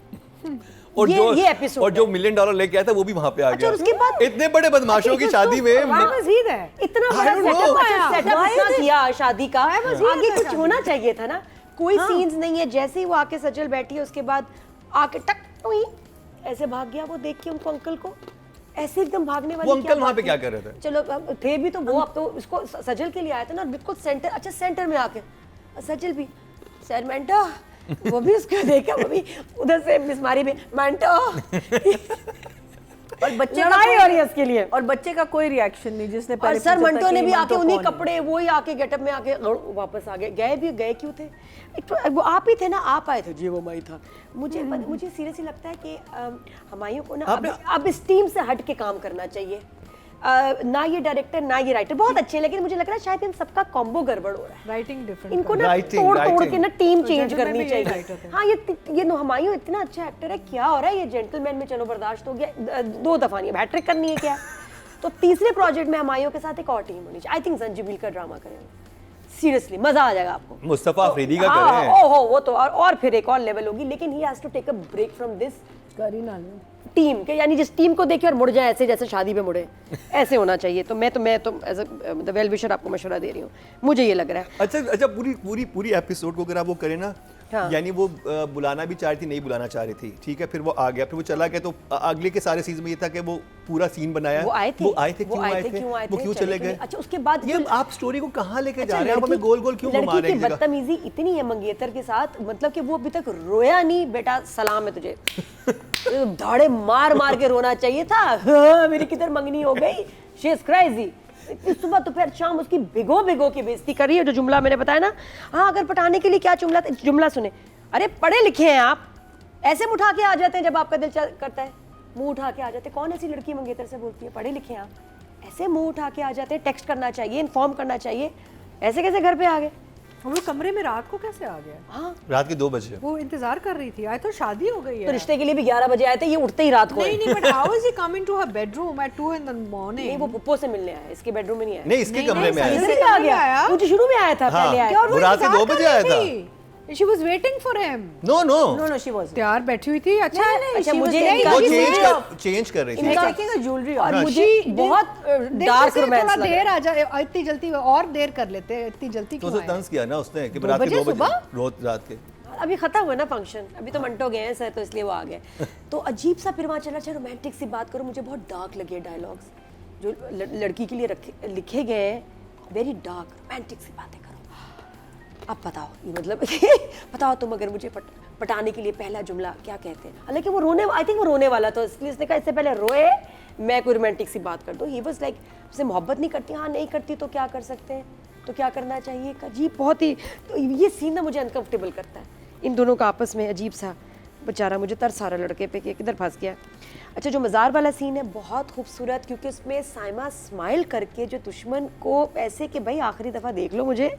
और ये एपिसोड और जो $1 मिलियन लेके आया था वो भी वहां पे आ अच्छा, गया। और उसके बाद इतने बड़े बदमाशों की शादी में Why was he there? इतना I बड़ा don't know. सेटअप Why इतना is it- किया शादी का, was he आगे at कुछ that होना चाहिए था ना। कोई सीन्स नहीं है, जैसे ही वो आके सजल बैठी है उसके बाद आके टक टुई ऐसे भाग गया। वो देख के उनको अंकल को ऐसे एकदम भागने वाली वो क्या अंकल वहां बात पे थी? क्या कर रहे थे? चलो अब थे भी तो वो, अब तो इसको सजल के लिए आया था ना, बिल्कुल सेंटर, अच्छा सेंटर में आके सजल भी सैरमेंटो, वो भी उसको देखा, वो भी उधर से मिस मारी भी मेंटो। और बच्चे का लड़ाई कोई- हो रही है उसके लिए। और बच्चे का कोई रिएक्शन नहीं, जिसने और पहले सर पूछा था मंटो ने कि भी आके मंटो उन्हीं कौन है? कपड़े, वो ही आके गेटअप में आके वापस आ गए। गए क्यों थे? एक तो वो आप ही थे ना, आप आए थे जी, वो मैं ही था। मुझे सीरियसली लगता है कि हमायूं को ना अब इस टीम से हट के काम करना चाहिए। ना ये डायरेक्टर ना ये राइटर बहुत अच्छे हैं, लेकिन मुझे लग रहा है शायद इन सबका कॉम्बो गड़बड़ हो रहा है। राइटिंग डिफरेंट, इनको ना Writing, तोड़ के ना टीम चेंज Gentleman करनी में यही चाहिए। writer थे। हाँ ये हुमायूं इतना अच्छा एक्टर है, क्या हो रहा है ये जेंटलमैन में चलो बर्दाश्त हो गया, 2 दफा नहीं, हैट्रिक करनी है क्या? तो तीसरे प्रोजेक्ट में हुमायूं के साथ एक और टीम होनी चाहिए। आई थिंक जंजीबिल का ड्रामा करेंगे, सीरियसली मजा आ जाएगा आपको। मुस्तफा अफरीदी का हाँ, करें। ओहो वो तो और फिर एक और लेवल होगी, लेकिन he has to take a break from this Kareena team के, यानी जिस टीम को देखे और मुड़ जाए ऐसे जैसे शादी पे मुड़े, ऐसे होना चाहिए। तो मैं एज अ वेल विशर आपको मशवरा दे रही हूँ, मुझे ये लग रहा है। अच्छा पूरी एपिसोड को अगर आप वो करें ना, हाँ। यानी वो बुलाना भी चाह रही थी, नहीं बुलाना चाह रही थी, ठीक है, फिर वो आ गया, फिर वो चला गया, तो अगले के सारे सीजन में ये था कि वो पूरा सीन बनाया। वो आए थे क्यों आए थे, वो क्यों चले गए? अच्छा उसके बाद ये आप स्टोरी को कहाँ लेके अच्छा, जा रहे हैं? आप हमें गोल गोल क्यों घुमा रहे लड़की हैं? की बदतमीजी इतनी है मंगेतर के साथ, मतलब कि वो अभी तक रोया नहीं। बेटा सलाम है तुझे, धाड़े मार मार के रोना चाहिए था। हाँ, मेरी किधर मंगनी हो गई, शी इज क्रेजी। इतनी सुबह दोपहर शाम उसकी भिगो की बेइज्जती कर रही है। जो जुमला मैंने बताया ना, हाँ अगर पटाने के लिए क्या जुमला सुने, अरे पढ़े लिखे हैं आप, ऐसे मुंह उठा के आ जाते हैं जब आपका दिल करता है, मुंह उठा के आ जाते हैं। कौन ऐसी लड़की मंगेतर से बोलती है पढ़े लिखे हैं आप, ऐसे मुंह उठा के आ जाते हैं। टेक्स्ट करना चाहिए, इन्फॉर्म करना चाहिए, ऐसे कैसे घर पे आ गए? वो कमरे में रात को कैसे आ गया? हाँ रात के 2 बजे वो इंतजार कर रही थी। आई तो शादी हो गई है। तो रिश्ते के लिए भी 11 बजे आए थे, ये उठते ही रात को नहीं, but how is he coming to her bedroom at 2 in the morning? नहीं, वो पुप्पो से मिलने आया, इसके बेडरूम में नहीं आया। नहीं, इसके कमरे में आया। सही इससे से आ कमरे गया, आया। मुझे शुरू में आया था, हाँ, पहले आया क्या, और वो रात के इंतजार 2 कर बजे रही आया था। थी। She was waiting for him. No no no no she was प्यार बैठी हुई थी। अच्छा अच्छा, मुझे वो इनका- चेंज कर रही थी। मेकिंग अ ज्वेलरी और हाँ, मुझे बहुत डार्क रोमांस थोड़ा लगा। देर आ जाए, इतनी जल्दी और देर कर लेते, इतनी जल्दी तो क्यों उसे आए? तंज किया ना उसने कि 2 रात के बजे 2 बजे सुबह? रोज रात के। अभी खत्म हुआ ना फंक्शन, अभी तो मंटो गए हैं सर, तो इसलिए वो आ गए। तो अजीब सा फिर वहाँ चला, अच्छा रोमांटिक सी बात करो, मुझे बहुत डार्क लगे डायलॉग्स जो लड़की के लिए लिखे गए हैं, वेरी डार्क रोमांटिक सी बातें करो। अब बताओ ये मतलब बताओ तुम अगर मुझे पटाने के लिए पहला जुमला क्या कहते हैं? हालांकि वो रोने, आई थिंक वो रोने वाला था, इसलिए उसने कहा इससे पहले रोए मैं कोई रोमांटिक सी बात कर दूं। ही वाज लाइक उससे मोहब्बत नहीं करती, हाँ नहीं करती तो क्या कर सकते हैं, तो क्या करना चाहिए। अजीब बहुत ही, तो ये सीन ना मुझे अनकंफर्टेबल करता है इन दोनों का आपस में, अजीब सा। बेचारा मुझे तरस आ रहा लड़के पे कि किधर फंस गया। अच्छा जो मज़ार वाला सीन है बहुत खूबसूरत, क्योंकि उसमें साइमा स्माइल करके जो दुश्मन को ऐसे कि भाई आखिरी दफ़ा देख लो मुझे,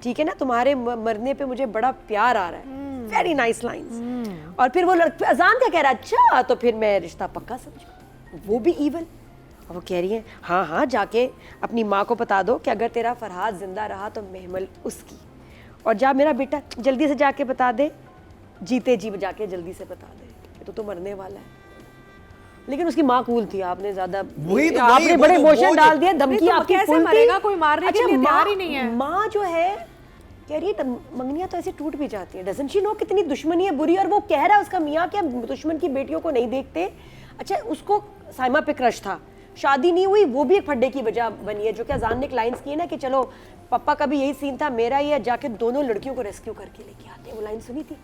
ठीक है ना, तुम्हारे मरने पे मुझे बड़ा प्यार आ रहा है, वेरी नाइस लाइन्स। और फिर वो अजान क्या कह रहा है, अच्छा तो फिर मैं रिश्ता पक्का समझू, वो भी ईवल। और वो कह रही है हाँ हाँ जाके अपनी माँ को बता दो कि अगर तेरा फरहाद जिंदा रहा तो महमल उसकी, और जा मेरा बेटा जल्दी से जाके बता दे, जीते जी जाके जल्दी से बता दे कि तो मरने वाला है। लेकिन उसकी माँ कूल थी, आपने ज्यादा आपने बड़े इमोशन डाल दिए, धमकी आपकी कैसे फुल मरेगा थी। कोई मारने के लिए तैयार ही नहीं है। माँ जो है कह रही है मंगनियाँ तो ऐसे टूट भी जाती है, डजंट शी नो कितनी दुश्मनी है बुरी। और वो कह रहा है उसका मियाँ क्या दुश्मन की बेटियों को नहीं देखते। अच्छा उसको साइमा पे क्रश था, शादी नहीं हुई, वो भी एक फड्डे की वजह बनी है। जो कि अजान ने एक लाइन्स की है ना कि चलो पापा का भी यही सीन था, मेरा ये जाके दोनों लड़कियों को रेस्क्यू करके लेके आते हैं। वो लाइन सुनी थी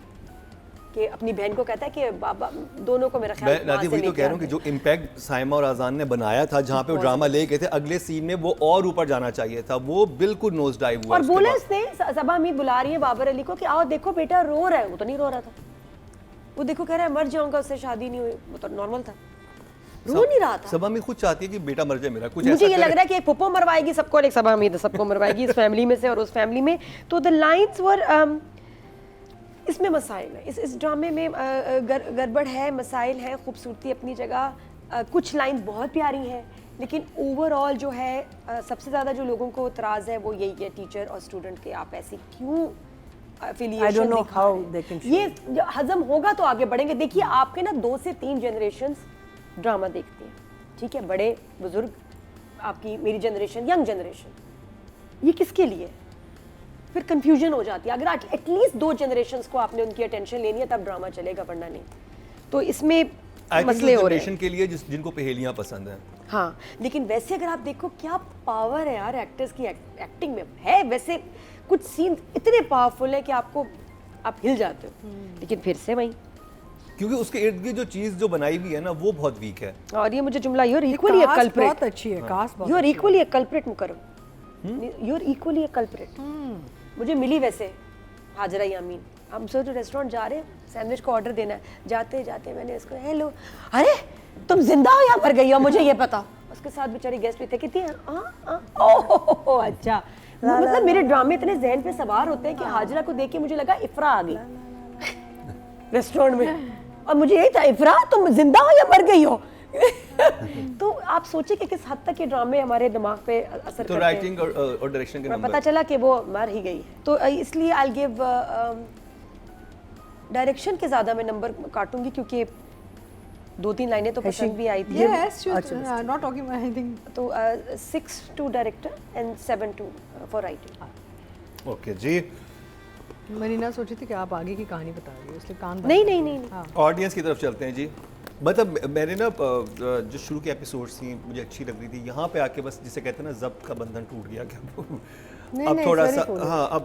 कि अपनी बहन को कहता है कि बाबा दोनों को मेरा ख्याल मैं राती वही तो कह रहा हूँ कि जो इम्पैक्ट साइमा और आजान ने बनाया था, जहाँ पे वो ड्रामा ले गए थे, अगले सीन में वो और ऊपर जाना चाहिए था, वो बिल्कुल नोज डाइव हुआ। और बोले उसने सबा हमीद बुला रही है बाबर अली को कि आओ देखो बेटा रो रहा है, वो तो नहीं रो रहा था, वो देखो कह रहा है मर जाऊंगा, उससे शादी नहीं हुई, वो तो नॉर्मल था, रो नहीं रहा था। सबा हमीद खुद चाहती है कि बेटा मर जाए मेरा, कुछ मुझे ऐसा ये लग रहा है कि एक पुप्पो मरवाएगी सबको, एक सबा हमीद सबको मरवाएगी, इस फैमिली में से और उस फैमिली में। तो द लाइन्स वर इसमें मसाइल है, इस ड्रामे में गड़बड़ है, मसाइल है, खूबसूरती अपनी जगह, कुछ लाइन्स बहुत प्यारी हैं, लेकिन ओवरऑल जो है सबसे ज़्यादा जो लोगों को इतराज़ है वो यही है टीचर और स्टूडेंट के, आप ऐसे क्यों I don't know how they can show ये हजम होगा तो आगे बढ़ेंगे। देखिए आपके ना 2 से 3 जनरेशन्स ड्रामा देखती हैं, ठीक है, बड़े बुजुर्ग, आपकी मेरी जनरेशन, यंग जनरेशन, ये किसके लिए? फिर कंफ्यूजन हो जाती है। अगर एटलीस्ट 2 जनरेशंस को आपने उनकी अटेंशन लेनी है तब ड्रामा चलेगा, वरना नहीं। तो इसमें मसले हो रहे हैं के लिए जिनको पहेलियां पसंद हैं। हाँ, लेकिन वैसे अगर आप देखो क्या पावर है यार एक्टर्स की एक्टिंग में है। वैसे कुछ सीन इतने पावरफुल है कि आप हिल जाते हो, लेकिन फिर से वही, क्योंकि उसके इर्द गिर्द जो चीज जो बनाई हुई है ना वो बहुत वीक है। और ये मुझे जुमला यूर इक्वली अ कल्प्रिट, बहुत अच्छी है, कास्ट बहुत you're equally a culprit Mukarram, you're equally a culprit. मुझे मिली वैसे हाजरा यामीन, हम सोचो रेस्टोरेंट जा रहे हैं, सैंडविच को ऑर्डर देना है, जाते जाते मैंने इसको हेलो, अरे तुम जिंदा हो या मर गई हो मुझे ये पता, उसके साथ बेचारी गेस्ट भी थे, कहती है ओह अच्छा। मतलब मेरे ड्रामे इतने जहन पे सवार होते हैं कि हाजरा को देख के मुझे लगा इफ्रा आ गई रेस्टोरेंट में, और मुझे यही था इफ्रा तुम जिंदा हो या मर गई हो। तो आप सोचिए कि किस हद तक ये ड्रामे हमारे दिमाग पे असर करते हैं। तो राइटिंग और डायरेक्शन के नंबर पता चला कि वो मर ही गई, तो इसलिए आई गिव डायरेक्शन के ज़्यादा मैं नंबर काटूंगी, क्योंकि 2-3 लाइनें तो पसंद भी आई थी। Yes, not talking about anything. तो 6 to director and 7 to for writing. Okay जी। मरीना सोची थी कि आप आगे की कहानी बता रही हो, इसलिए कान बंद नहीं कर नहीं दिए। नहीं हाँ। ऑडियंस की तरफ चलते हैं जी। मतलब मैंने ना जो शुरू के एपिसोड्स थी मुझे अच्छी लग रही थी, यहाँ पे आके बस जिसे कहते हैं ना जब्त का बंधन टूट गया क्या। अब थोड़ा सा हाँ, अब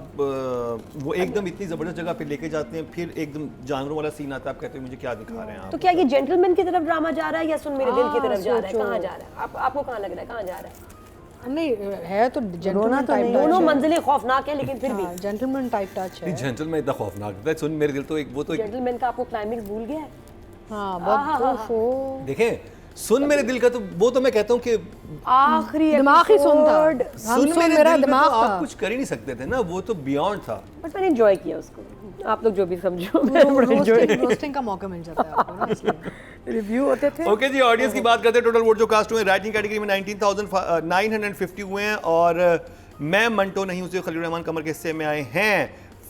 वो एकदम इतनी ज़बरदस्त जगह पे लेके जाते हैं, फिर एकदम जानवरों वाला सीन आता है, आप कहते हैं मुझे क्या दिखा रहे हैं आप। तो क्या ये जेंटलमैन की तरफ ड्रामा जा रहा है या सुन मेरे दिल की तरफ जा रहा है, कहाँ जा रहा है? आपको कहाँ लग रहा है कहाँ जा रहा है? नहीं है तो जेंटलमैन टाइप दोनों मंजिलें खौफनाक है, लेकिन फिर भी जेंटलमैन टाइप टच है। जेंटलमैन इतना खौफनाक था, सुन मेरे दिल तो एक वो तो एक जेंटलमैन का आपको क्लाइमेक्स भूल गया है? हाँ बहुत देखें सुन मेरे दिल का, तो वो तो मैं कहता हूँ कि आखिरी दिमाग ही सुनता। सुन मेरे मेरा दिल में दिमाग तो था। आप कुछ कर ही नहीं सकते थे ना, वो तो बियॉन्ड था। बट मैंने एंजॉय किया उसको, आप लोग जो भी समझो, मैंने बड़ा एंजॉय किया। रोस्टिंग का मौका मिल जाता है आपको ना, इसलिए रिव्यू होते थे। ओके जी, ऑडियंस की बात करते हैं। टोटल वोट जो कास्ट हुए राइटिंग कैटेगरी में 19,950 हुए हैं, और मैं मंटो नहीं उसे खलील रहमान कमर के हिस्से में आए हैं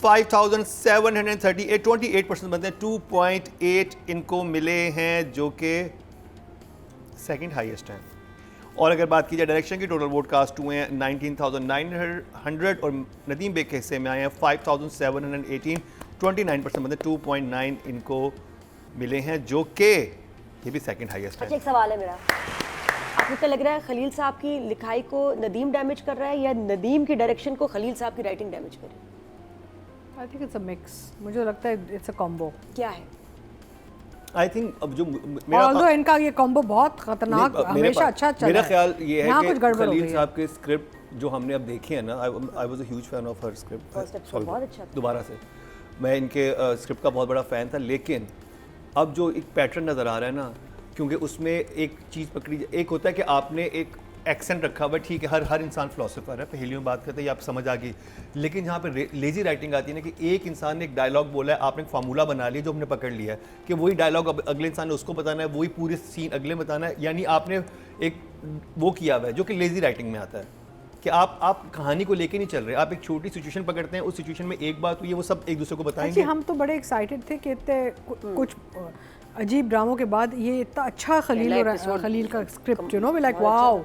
5,738, 28% बनते हैं, 2.8 इनको मिले हैं, जो कि सेकंड हाईएस्ट हैं। और अगर बात की जाए डायरेक्शन की, टोटल वोट कास्ट हुए हैं 19,900, और नदीम बेग के हिस्से में आए हैं 5,718, 29% बनते हैं, 2.9 इनको मिले हैं, जो कि ये भी सेकंड हाईएस्ट अच्छा, है। एक सवाल है मेरा, आपको क्या लग रहा है खलील साहब की लिखाई को नदीम डैमेज कर रहा है या नदीम की डायरेक्शन को खलील साहब की राइटिंग डैमेज कर रही है? I think it's a mix, मुझे लगता है इट्स अ कॉम्बो। क्या है? आई थिंक अब जो मेरा ऑल्दो इनका ये कॉम्बो बहुत खतरनाक हमेशा अच्छा चला मेरा है। ख्याल ये है यहाँ कि कुछ गड़बड़ हो खलील गई है। साहब के स्क्रिप्ट जो हमने अब देखे हैं ना, I was a huge fan of her script. First episode बहुत अच्छा था। दोबारा से मैं इनके स्क्रिप्ट का बहुत बड़ा फ़ैन था, लेकिन अब जो एक पैटर्न नज़र आ रहा है ना, क्योंकि उसमें एक चीज़ पकड़ी, एक होता है कि आपने एक एक्सेंट रखा हुआ है, ठीक है, हर इंसान फिलोसोफर है, पहेलियों में बात करते हैं, ये आप समझ आ गई, लेकिन जहाँ पे लेजी राइटिंग आती है ना, कि एक इंसान ने एक डायलॉग बोला है, आपने एक फार्मूला बना लिया जो हमने पकड़ लिया है कि वही डायलॉग अब अगले इंसान ने उसको बताना है, वही पूरे सीन अगले बताना है, यानी आपने एक वो किया हुआ है जो कि लेजी राइटिंग में आता है कि आप कहानी को लेके नहीं चल रहे, आप एक छोटी सिचुएशन पकड़ते हैं, उस सिचुएशन में एक बात हुई है, वो सब एक दूसरे को बताएंगे। हम तो बड़े एक्साइटेड थे कि इतने कुछ अजीब ड्रामों के बाद ये इतना अच्छा खलील का script, you know, we like wow,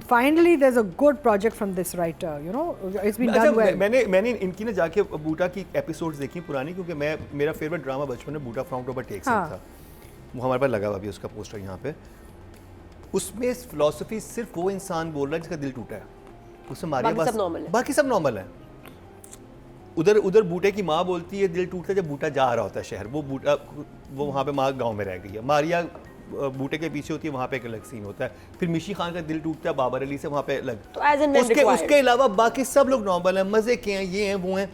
finally there is a good project from this writer, you know, it's been done well. मैंने इनकी ना जाके बूटा की एपिसोड्स देखी पुरानी, क्योंकि मेरा फेवरेट ड्रामा बचपन में बूटा फ्रॉम टॉपर टेक्स था, वो हमारे पास लगा हुआ अभी उसका पोस्टर यहाँ पे। उसमें फिलॉसफी सिर्फ वो इंसान बोल रहा है जिसका दिल टूटा है, उसमें मारिया बाकी सब नॉर्मल है। उधर बूटे की माँ बोलती है दिल टूटता है जब बूटा जा रहा होता है शहर, वो वहाँ पे माँ गांव में रह गई है, मारिया बूटे के पीछे होती है, वहाँ पे एक अलग सीन होता है, फिर मिशी खान का दिल टूटता है बाबर अली से, वहाँ पे अलग। तो उसके अलावा बाकी सब लोग नॉर्मल हैं, मज़े के हैं, ये हैं वो हैं।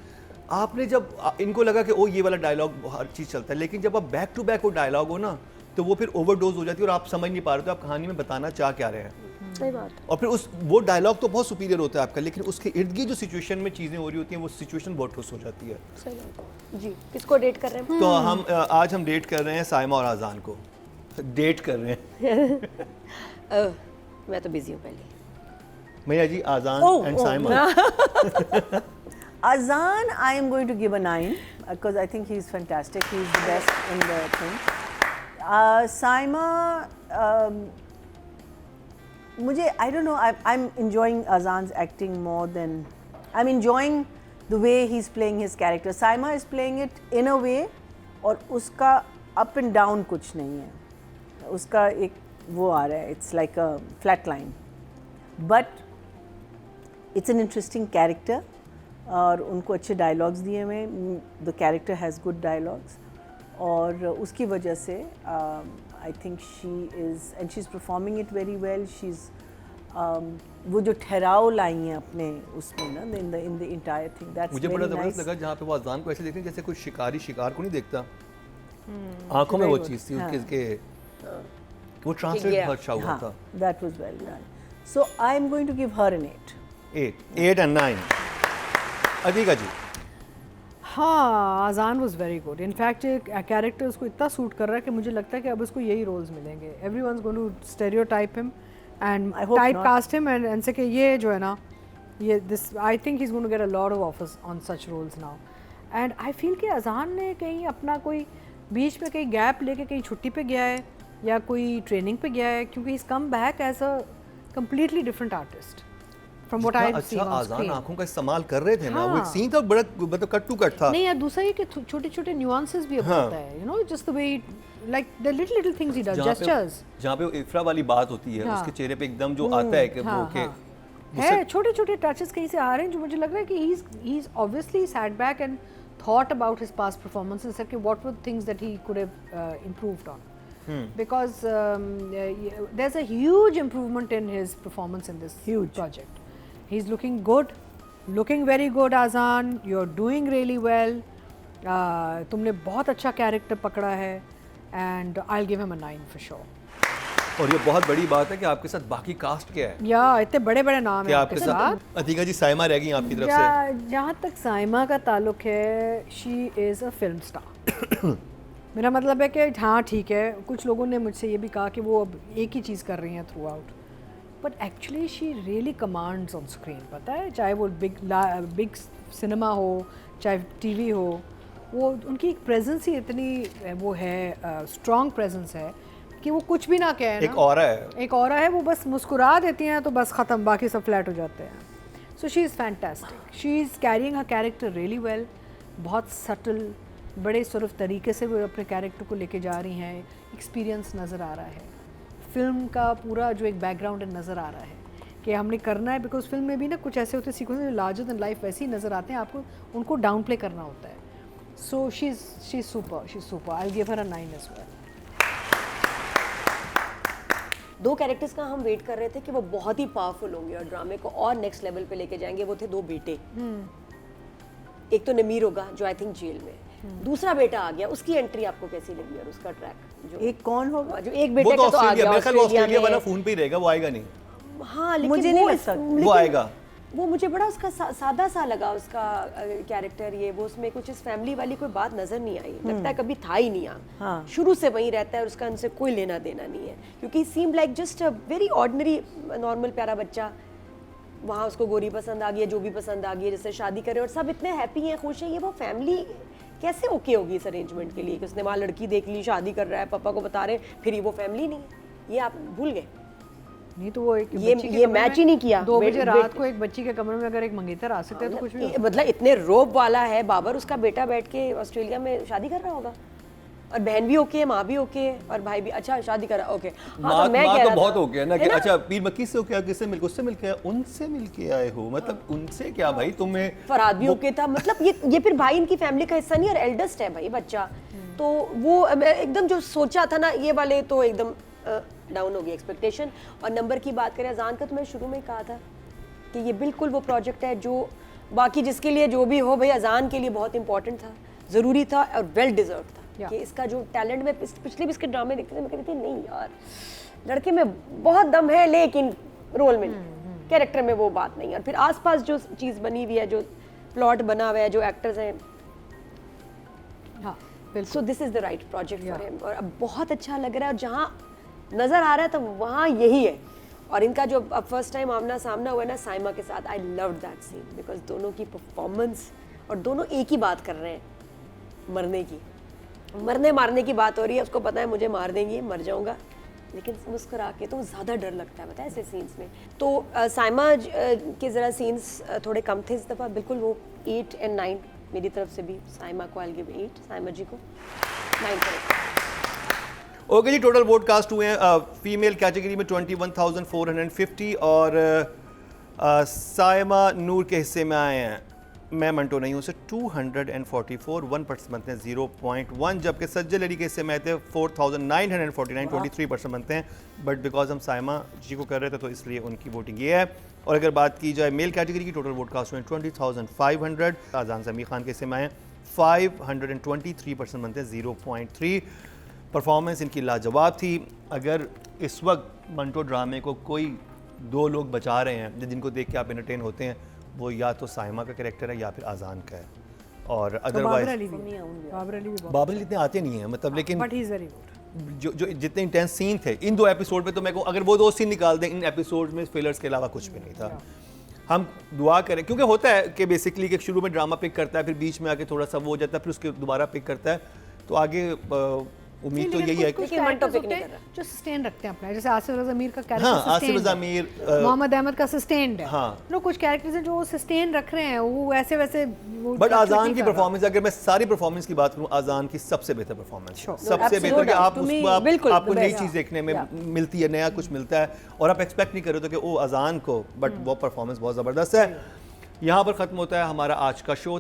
आपने जब इनको लगा कि ओ ये वाला डायलॉग हर चीज़ चलता है, लेकिन जब आप बैक टू बैक वो डायलॉग हो ना, तो वो फिर ओवरडोज हो जाती है और आप समझ नहीं पा रहे हो आप कहानी में बताना चाह क्या रहे हैं। सही बात। और फिर वो डायलॉग तो बहुत सुपीरियर होता है आपका, लेकिन उसके इर्द गिर्द जो सिचुएशन में चीज़ें हो रही होती हैं, वो सिचुएशन बहुत ठुस हो जाती है। सही बात जी। किसको डेट कर रहे हैं? तो आज हम डेट कर रहे हैं साइमा और आज़ान को डेट कर रहे हैं। मैं तो बिजी हूँ पहले। भैया जी, Azan and Saima. Azan, I am going to give a 9 because I think he's fantastic. He's the best in the thing. Saima, I don't know. I'm enjoying Azan's acting more than I'm enjoying the way he's playing his character. Saima is playing it in a way, और उसका up and down कुछ नहीं है. उसका एक वो आ रहा है. It's like a flat line, but it's an interesting character. और उनको अच्छे डायलॉग्स दिए हुए, the character has good dialogues, और उसकी वजह से I think she is and she is performing it very well. She is वो जो ठहराव लाई हैं अपने उसमें ना, इन द एंटायर थिंग, दैट्स मुझे बड़ा ज़बरदस्त लगा जहाँ पे वो आज़ान को ऐसे देखते हैं जैसे कोई शिकारी शिकार को नहीं देखता, आंखों में वो चीज़ थी उसके वो ट्रांसलेट yeah. बहुत अच्छा हुआ था। that was well done. So I am going to give her an 8. 8 and 9। अदीका जी। हाँ, अजान was very good. In fact character उसको इतना सूट कर रहा है कि मुझे लगता है कि अब उसको यही रोल्स मिलेंगे। Everyone's going to stereotype him and I hope type not. Cast him and say कि ये जो है ना, ये this I think he is going to get a lot of offers on such roles now. And I feel कि अजान ने कहीं अपना कोई बीच में कहीं गैप लेके कहीं छुट्टी पे गया है या कोई ट्रेनिंग पे गया है, क्योंकि is come back as a completely different artist from what I have seen अच्छा ऑन आजान स्क्रीन। आंखों का इस्तेमाल कर रहे थे ना, वो एक हाँ। सीन था बड़ा मतलब कट टू कट था। नहीं यार, दूसरा ये कि छोटे छोटे न्यूआंसेस भी अब हाँ। होता है, you no, just the way like the little things he does, gestures जहाँ पे वो इफ्रा वाली बात होती है, हाँ। उसके चेहरे पे एकदम जो आता है कि वो हाँ, के हाँ। है छोटे छोटे टचेस कहीं से आ रहे हैं जो मुझे लग रहा है कि he is obviously sat back and thought about his past performances कि what were things that he could have improved on, because there's a huge improvement in his performance in this project. He's looking good, looking very good. Azan, you're doing really well. तुमने बहुत अच्छा character पकड़ा है and I'll give him a 9 for sure. और ये बहुत बड़ी बात है कि आपके साथ बाकी कास्ट क्या है या इतने बड़े बड़े नाम कि हैं आपके साथ अतीका जी साइमा रह गई आपकी तरफ से। जहाँ तक साइमा का ताल्लुक है, she is a film star. मेरा मतलब है कि हाँ ठीक है, कुछ लोगों ने मुझसे ये भी कहा कि वो अब एक ही चीज़ कर रही हैं through out, but actually she really commands on screen. पता है, चाहे वो बिग सिनेमा हो चाहे टीवी हो, वो उनकी एक प्रेजेंस ही इतनी वो है, स्ट्रॉन्ग प्रेजेंस है कि वो कुछ भी ना कहे एक और है, एक और है, वो बस मुस्कुरा देती हैं तो बस ख़त्म, बाकी सब फ्लैट हो जाते हैं। सो she is fantastic, she is carrying her character really well. बहुत सटल, बड़े सुरफ तरीके से वो अपने कैरेक्टर को लेके जा रही हैं। एक्सपीरियंस नज़र आ रहा है, फिल्म का पूरा जो एक बैकग्राउंड नज़र आ रहा है कि हमने करना है, बिकॉज फिल्म में भी ना कुछ ऐसे होते हैं सीक्वेंस जो लार्जर देन लाइफ वैसे ही नज़र आते हैं, आपको उनको डाउन प्ले करना होता है। So she is super, I will give her a 9 as well. दो कैरेक्टर्स का हम वेट कर रहे थे कि वो बहुत ही पावरफुल होंगे और ड्रामे को और नेक्स्ट लेवल पे लेके जाएंगे। वो थे दो बेटे, एक तो नमीर होगा जो आई थिंक जेल में, दूसरा बेटा आ गया, उसकी एंट्री आपको कैसी लगी और उसका ट्रैक जो एक कौन होगा? जो एक वो बेटे तो का तो आ गया मेरे ख्याल में ऑस्ट्रेलिया वाला में। फोन पे ही रहेगा, वो आएगा नहीं। हाँ लेकिन मुझे नहीं लगता वो आएगा। वो मुझे बड़ा उसका सादा सा लगा उसका कैरेक्टर, ये वो उसमें कुछ इस फैमिली वाली कोई बात नजर नहीं आई, लगता है कभी था ही नहीं यहाँ। हाँ। शुरू से वहीं रहता है और उसका उनसे कोई लेना देना नहीं है, क्योंकि seem like just a very ordinary normal प्यारा बच्चा। वहाँ उसको गोरी पसंद आ गई है, जो भी पसंद आ गई है, जिससे शादी करे और सब इतने हैप्पी हैं, खुश हैं। ये वो फैमिली कैसे ओके होगी इस अरेंजमेंट के लिए कि उसने वहाँ लड़की देख ली, शादी कर रहा है, पापा को बता रहे, फिर ये वो फैमिली नहीं है। ये आप भूल गए। नहीं तो वो एक ये बच्ची के ये कमरे मैच में ही नहीं किया। 2 बजे रात को एक बच्ची के कमरे में अगर एक मंगेतर आ सकते हैं तो कुछ भी हो। मतलब इतने रोब वाला है बाबर, उसका बेटा बैठ के ऑस्ट्रेलिया में शादी कर रहा होगा और बहन भी ओके, माँ भी ओके और भाई भी अच्छा शादी कर रहा। ओके माँ तो बहुत हो गया ना कि अच्छा पीर मक्की से क्या, किससे मिलके, उससे मिलके आए, उनसे मिलके आए हो, मतलब उनसे क्या भाई तुम्हें। फरहाद भी ओके था, मतलब ये फिर भाई इनकी फैमिली का हिस्सा नहीं और एल्डेस्ट है भाई बच्चा, तो वो एकदम जो सोचा था ना ये वाले तो एकदम डाउन हो गई एक्सपेक्टेशन। और नंबर की बात करें अजान का, तो मैं शुरू में ही कहा था कि ये बिल्कुल वो प्रोजेक्ट है जो बाकी जिसके लिए जो भी हो भाई अजान के लिए बहुत इंपॉर्टेंट था, ज़रूरी था और वेल डिजर्व था। कि इसका जो टैलेंट में पिछले भी इसके ड्रामे देखते थे, मैं कहती थी नहीं यार लड़के में बहुत दम है लेकिन रोल में कैरेक्टर में वो बात नहीं है। और फिर आसपास जो चीज़ बनी हुई है, जो प्लॉट बना हुआ है, जो एक्टर्स हैं, so this is the right project for him. और अब बहुत अच्छा लग रहा है और जहाँ नज़र आ रहा है तो वहाँ यही है। और इनका जो अब फर्स्ट टाइम आमना सामना हुआ है ना साइमा के साथ, I love that scene because दोनों की परफॉर्मेंस और दोनों एक ही बात कर रहे हैं, मरने की, मरने मारने की बात हो रही है। उसको पता है मुझे मार देंगी, मर जाऊंगा, लेकिन मुस्कुरा के तो ज़्यादा डर लगता है पता है ऐसे सीन्स में। तो साइमा के ज़रा सीन्स थोड़े कम थे इस दफ़ा, बिल्कुल वो 8 और 9 मेरी तरफ से भी। साइमा को आई गिव 8, साइमा जी को 9 करें। ओके जी, टोटल वोट कास्ट हुए हैं फीमेल कैटेगरी में 21,450 और साइमा नूर के हिस्से में आए हैं, मैं मंटो नहीं हूँ, से 244, 1% बनते हैं 0.1, जबकि सज्जल अली के हिस्से में आए थे 4,949, 23% बनते हैं। बट बिकॉज हम साइमा जी को कर रहे थे तो इसलिए उनकी वोटिंग ये है। और अगर बात की जाए मेल कैटेगरी की, टोटल वोट कास्ट हुए 20,500, आजान समी खान के हिस्से में आए 523% बनते हैं 0.3। परफॉर्मेंस इनकी लाजवाब थी। अगर इस वक्त मंटो ड्रामे को कोई 2 लोग बचा रहे हैं जिनको देख के आप एंटरटेन होते हैं, वो या तो साइमा का कैरेक्टर है या फिर अजान का है, और बाबर अदरवाइज अली भी बहुत, बाबर अली इतने आते नहीं हैं मतलब, लेकिन but he is very good. जो जितने इंटेंस सीन थे इन 2 एपिसोड में, तो मेरे को अगर वो 2 सीन निकाल दें इन एपिसोड में, फिलर्स के अलावा कुछ भी नहीं था। हम दुआ करें, क्योंकि होता है कि बेसिकली कि शुरू में ड्रामा पिक करता है, फिर बीच में आके थोड़ा सा वो हो जाता है, फिर उसके दोबारा पिक करता है, तो आगे उम्मीद तो यही है कि जो सस्टेन रखते हैं अपना, जैसे आसिफ रज़ा मीर का कैरेक्टर, हाँ आसिफ रज़ा मीर, मोहम्मद अहमद का सस्टेन्ड है, हाँ। कुछ कैरेक्टर्स हैं जो सस्टेन रख रहे हैं, वो ऐसे वैसे। बट आजान की परफॉर्मेंस, अगर मैं सारी परफॉर्मेंस की बात करूं, आजान की सबसे बेहतर परफॉर्मेंस, सबसे बेहतर कि आप उसको आपको नई चीज़ देखने में मिलती है, नया कुछ मिलता है, और आप एक्सपेक्ट नहीं कर रहे थे कि वो आजान को, बट वो परफॉर्मेंस बहुत ज़बरदस्त है। यहाँ पर ख़त्म होता है हमारा आज का शो।